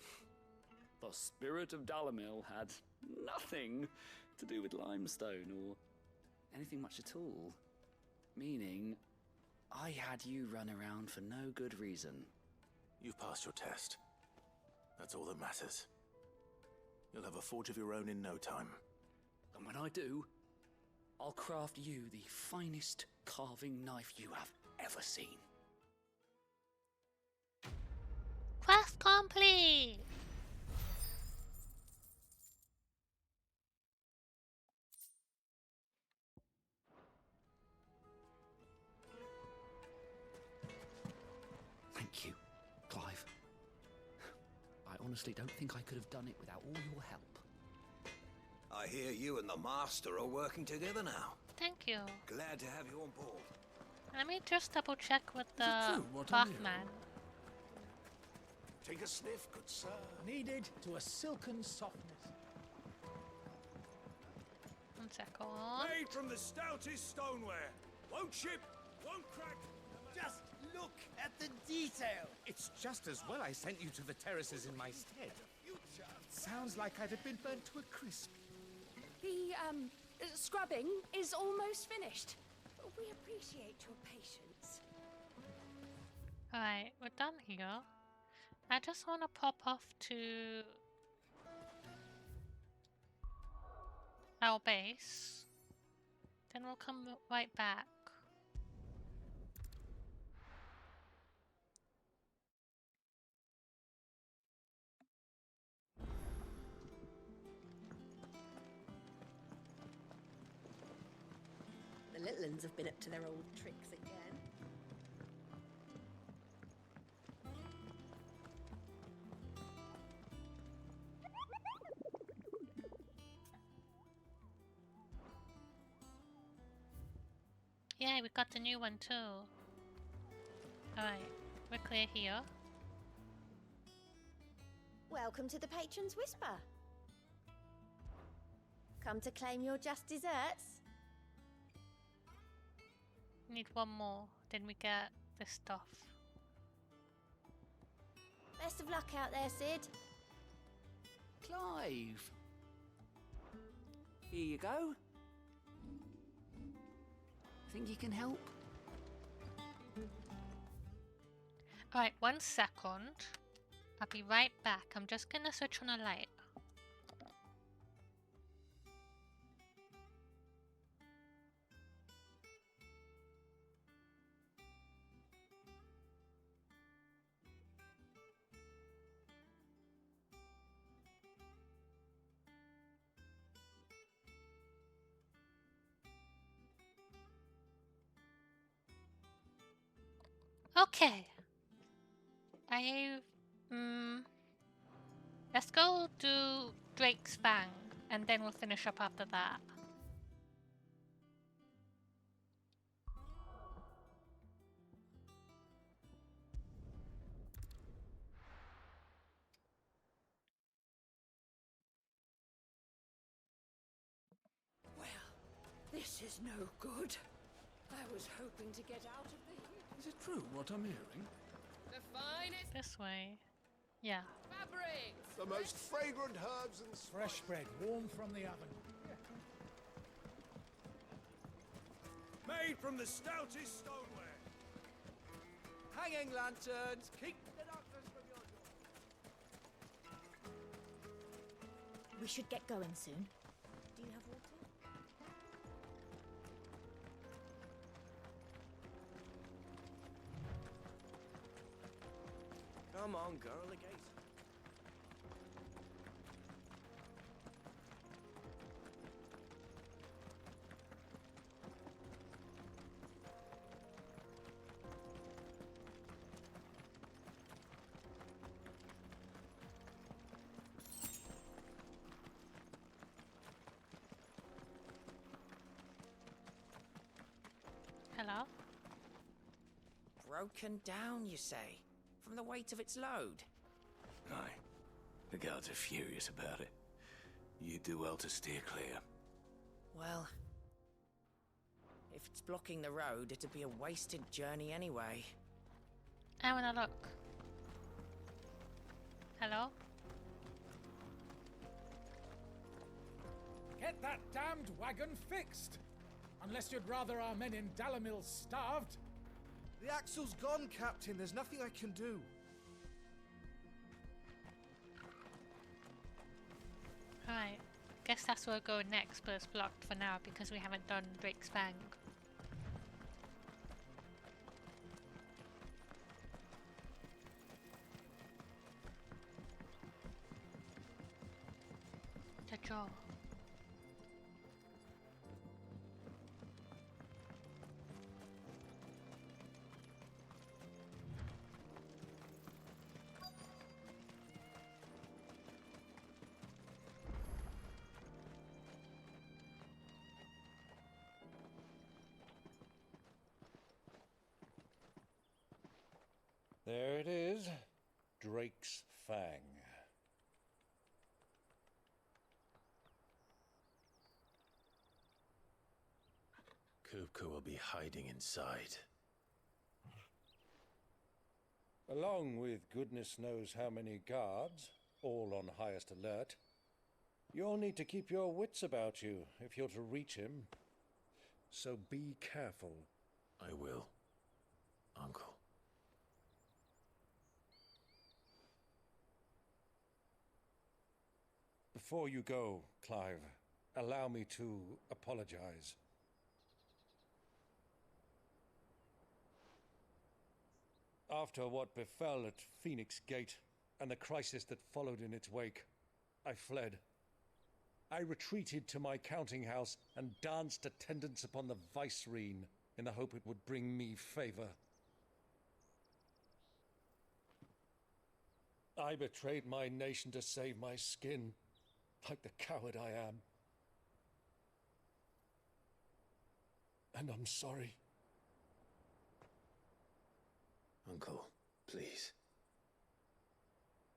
The spirit of Dalamil had nothing to do with limestone or anything much at all. Meaning, I had you run around for no good reason. You've passed your test. That's all that matters. You'll have a forge of your own in no time. And when I do, I'll craft you the finest carving knife you have ever seen. Quest complete! Thank you, Clive. I honestly don't think I could have done it without all your help. I hear you and the Master are working together now. Thank you. Glad to have you on board. Let me just double check with the true, what I hear? Bathman. Take a sniff, good sir. Kneaded to a silken softness. 1 second. Made from the stoutest stoneware. Won't chip, won't crack. Just look at the detail. It's just as well I sent you to the terraces in my stead. Sounds like I'd have been burnt to a crisp. The, scrubbing is almost finished. We appreciate your patience. Alright, we're done here. I just want to pop off to our base. Then we'll come right back. The little uns have been up to their old tricks again. Yeah, we got the new one too. Alright, we're clear here. Welcome to the Patron's Whisper. Come to claim your just desserts? Need one more, then we get this stuff. Best of luck out there, Sid. Clive. Here you go. Think you can help? Alright, 1 second. I'll be right back. I'm just gonna switch on a light. Okay. Let's go do Drake's Fang, and then we'll finish up after that. Well, this is no good. I was hoping to get out of the heat. Is it true what I'm hearing? The finest This way. Yeah. fabrics. The most fragrant herbs and Fresh bread, warm from the oven. Made from the stoutest stoneware. Hanging lanterns, keep the doctors from your door. We should get going soon. Do you have water? Come on, girl, the gates. Hello? Broken down, you say? From the weight of its load? Aye. The guards are furious about it. You do well to steer clear. Well, if it's blocking the road, it'd be a wasted journey anyway. I wanna look. Hello? Get that damned wagon fixed! Unless you'd rather our men in Dalamil starved. The axle's gone, Captain. There's nothing I can do. Alright. Guess that's where we'll go next, but it's blocked for now because we haven't done Drake's Fang. The jaw. There it is. Drake's Fang. Kupka will be hiding inside. Along with goodness knows how many guards, all on highest alert, you'll need to keep your wits about you if you're to reach him. So be careful. I will, Uncle. Before you go, Clive, allow me to apologize. After what befell at Phoenix Gate and the crisis that followed in its wake, I fled. I retreated to my counting house and danced attendance upon the vicereine in the hope it would bring me favor. I betrayed my nation to save my skin, like the coward I am. And I'm sorry. Uncle, please.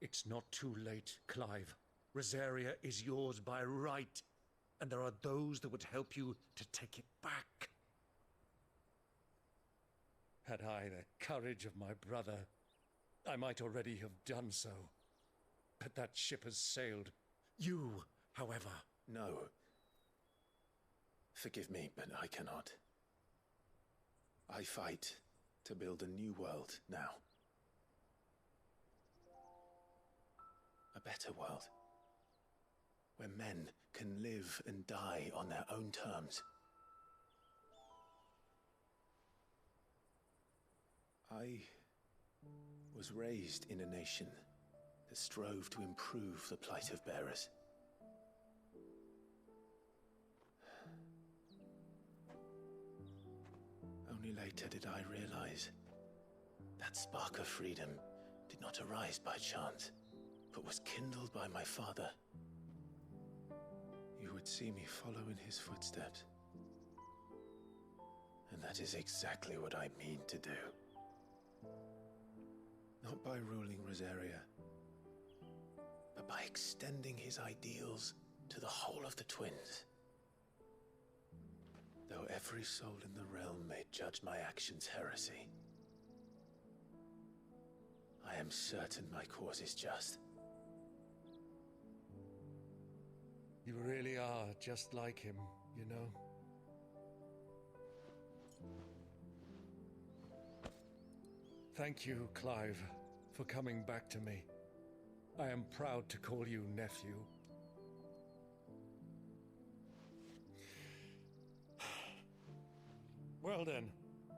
It's not too late, Clive. Rosaria is yours by right, and there are those that would help you to take it back. Had I the courage of my brother, I might already have done so. But that ship has sailed. You, however... No. Forgive me, but I cannot. I fight to build a new world now. A better world. Where men can live and die on their own terms. I was raised in a nation that strove to improve the plight of bearers. Only later did I realize that spark of freedom did not arise by chance, but was kindled by my father. You would see me follow in his footsteps. And that is exactly what I mean to do. Not by ruling Rosaria, but by extending his ideals to the whole of the twins. Though every soul in the realm may judge my actions heresy, I am certain my cause is just. You really are just like him, you know? Thank you, Clive, for coming back to me. I am proud to call you nephew. Well then,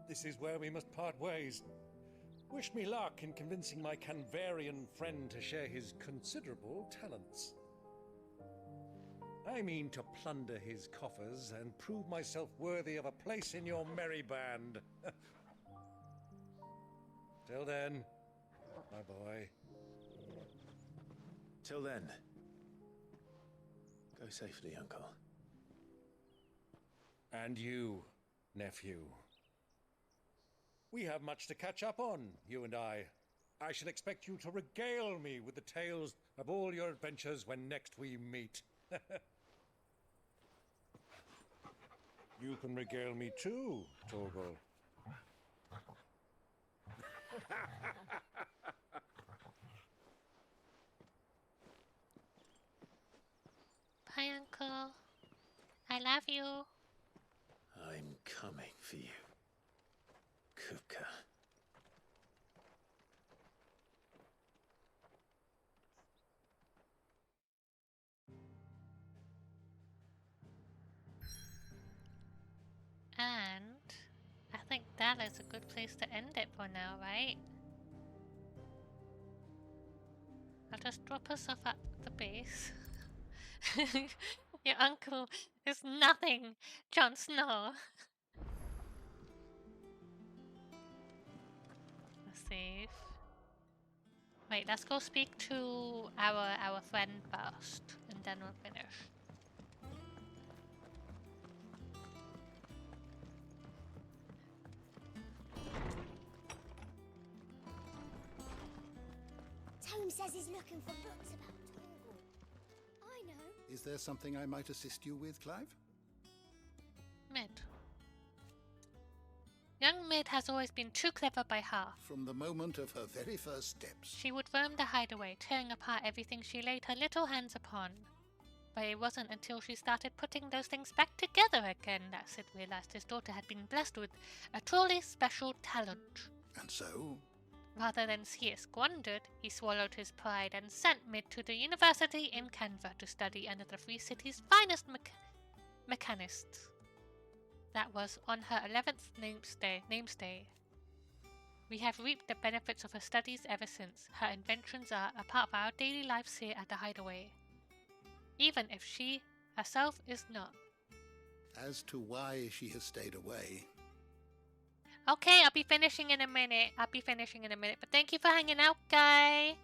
this is where we must part ways. Wish me luck in convincing my Canvarian friend to share his considerable talents. I mean to plunder his coffers and prove myself worthy of a place in your merry band. Till then, my boy. Till then, go safely, Uncle. And you, nephew. We have much to catch up on, you and I. I shall expect you to regale me with the tales of all your adventures when next we meet. You can regale me too, Torgal. Bye, Uncle. I love you. I'm coming for you, Kupka. And I think that is a good place to end it for now, right? I'll just drop us off at the base. Your uncle is nothing, Jon Snow. Let's save. Wait, let's go speak to our friend first, and then we'll finish. Tone says he's looking for books about Torgal. I know. Is there something I might assist you with, Clive? Mid. Young Mid has always been too clever by half. From the moment of her very first steps. She would roam the hideaway, tearing apart everything she laid her little hands upon. But it wasn't until she started putting those things back together again that Sid realized his daughter had been blessed with a truly special talent. And so? Rather than see it squandered, he swallowed his pride and sent Mid to the university in Canva to study under the Free City's finest mechanists. That was on her 11th namesday. We have reaped the benefits of her studies ever since. Her inventions are a part of our daily lives here at the Hideaway, even if she herself is not. As to why she has stayed away... Okay, I'll be finishing in a minute. But thank you for hanging out, guy.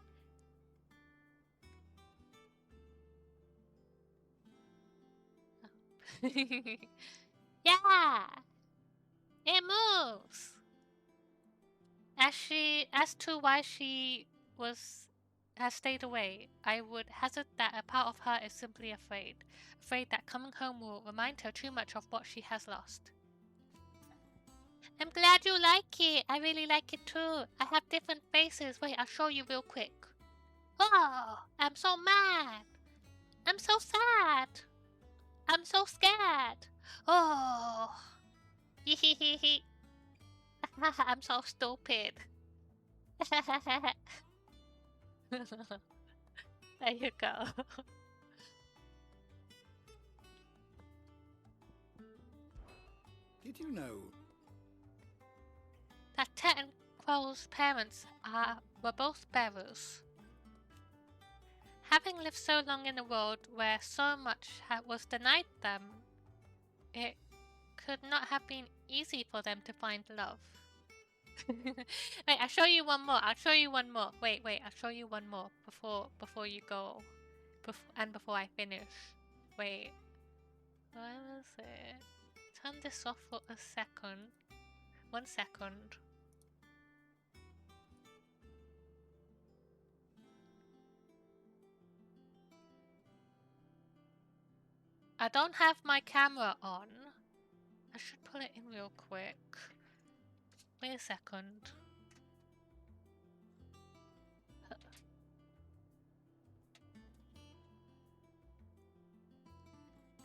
Yeah! It moves! As to why she has stayed away, I would hazard that a part of her is simply afraid. Afraid that coming home will remind her too much of what she has lost. I'm glad you like it. I really like it too. I have different faces. Wait, I'll show you real quick. Oh, I'm so mad. I'm so sad. I'm so scared. Oh. I'm so stupid. There you go. Did you know that Tet and Quell's parents were both bearers? Having lived so long in a world where so much was denied them, it could not have been easy for them to find love. Wait, I'll show you one more. Wait, I'll show you one more before you go. Before I finish. Wait. Where was it? Turn this off for a second. 1 second. I don't have my camera on. I should pull it in real quick. Wait a second.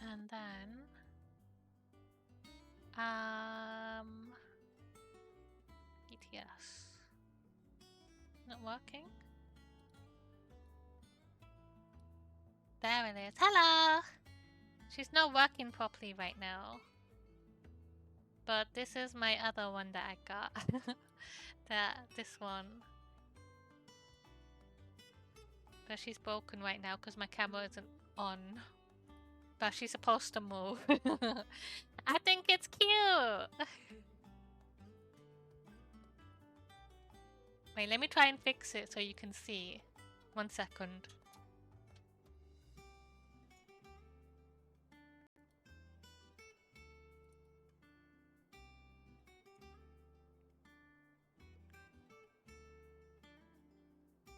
And then BTS. Not working? There it is. Hello! She's not working properly right now. But this is my other one that I got. This one. But she's broken right now because my camera isn't on. But she's supposed to move. I think it's cute! Wait, let me try and fix it so you can see. 1 second.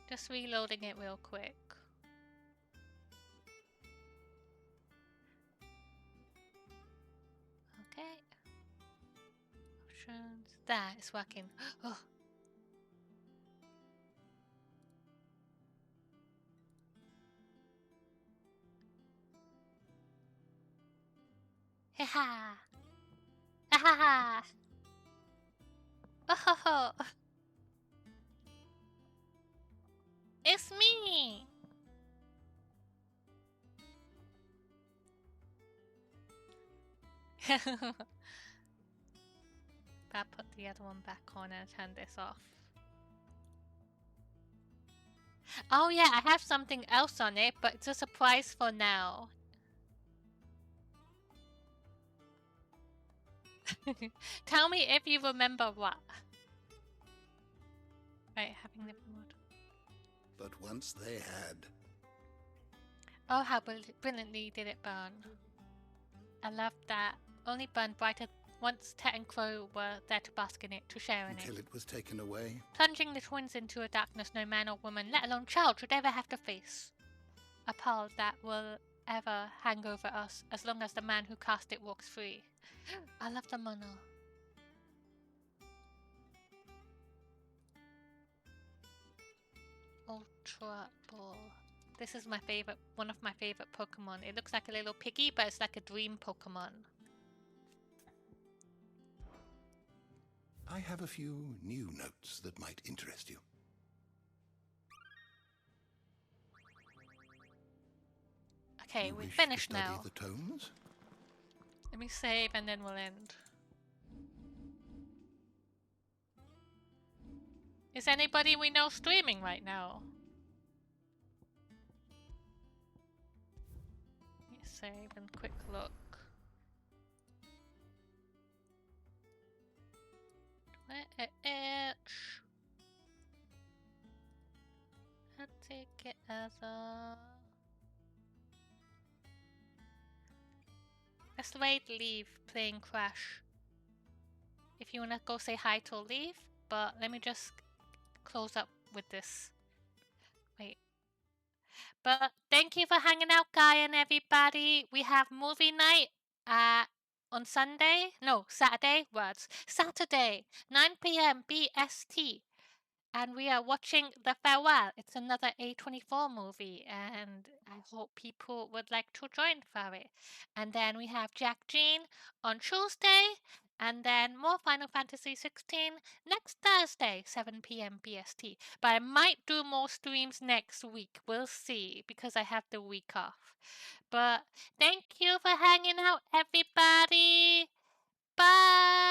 Just reloading it real quick. Okay. Options. There, it's working. Oh. Ha ha. Ha ha ha. Oh ho ho. It's me! I'll put the other one back on and turn this off. Oh yeah, I have something else on it, but it's a surprise for now. Tell me if you remember what. Right, having the mod. But once they had... Oh, how brilliantly did it burn. I love that. Only burned brighter once Tet and Crow were there to bask in it, to share in Until it was taken away. Plunging the twins into a darkness no man or woman, let alone child, should ever have to face. A pall that will ever hang over us, as long as the man who cast it walks free. I love the mono. Trouble. This is my favorite, one of my favorite Pokemon. It looks like a little piggy, but it's like a dream Pokemon. I have a few new notes that might interest you. Okay, you we're wish finished to study now. the tomes? Let me save and then we'll end. Is anybody we know streaming right now? Let me save and quick look. I'll take it as a... Let's raid Leave playing Crash. If you wanna go say hi to Leave, but let me just close up with this. Wait. But thank you for hanging out, Guy and everybody. We have movie night on Sunday. No, Saturday. Words. Saturday, 9 p.m. BST. And we are watching The Farewell. It's another A24 movie, and I hope people would like to join for it. And then we have Jack Jean on Tuesday, and then more Final Fantasy 16 next Thursday, 7 p.m. BST. But I might do more streams next week. We'll see, because I have the week off. But thank you for hanging out, everybody. Bye.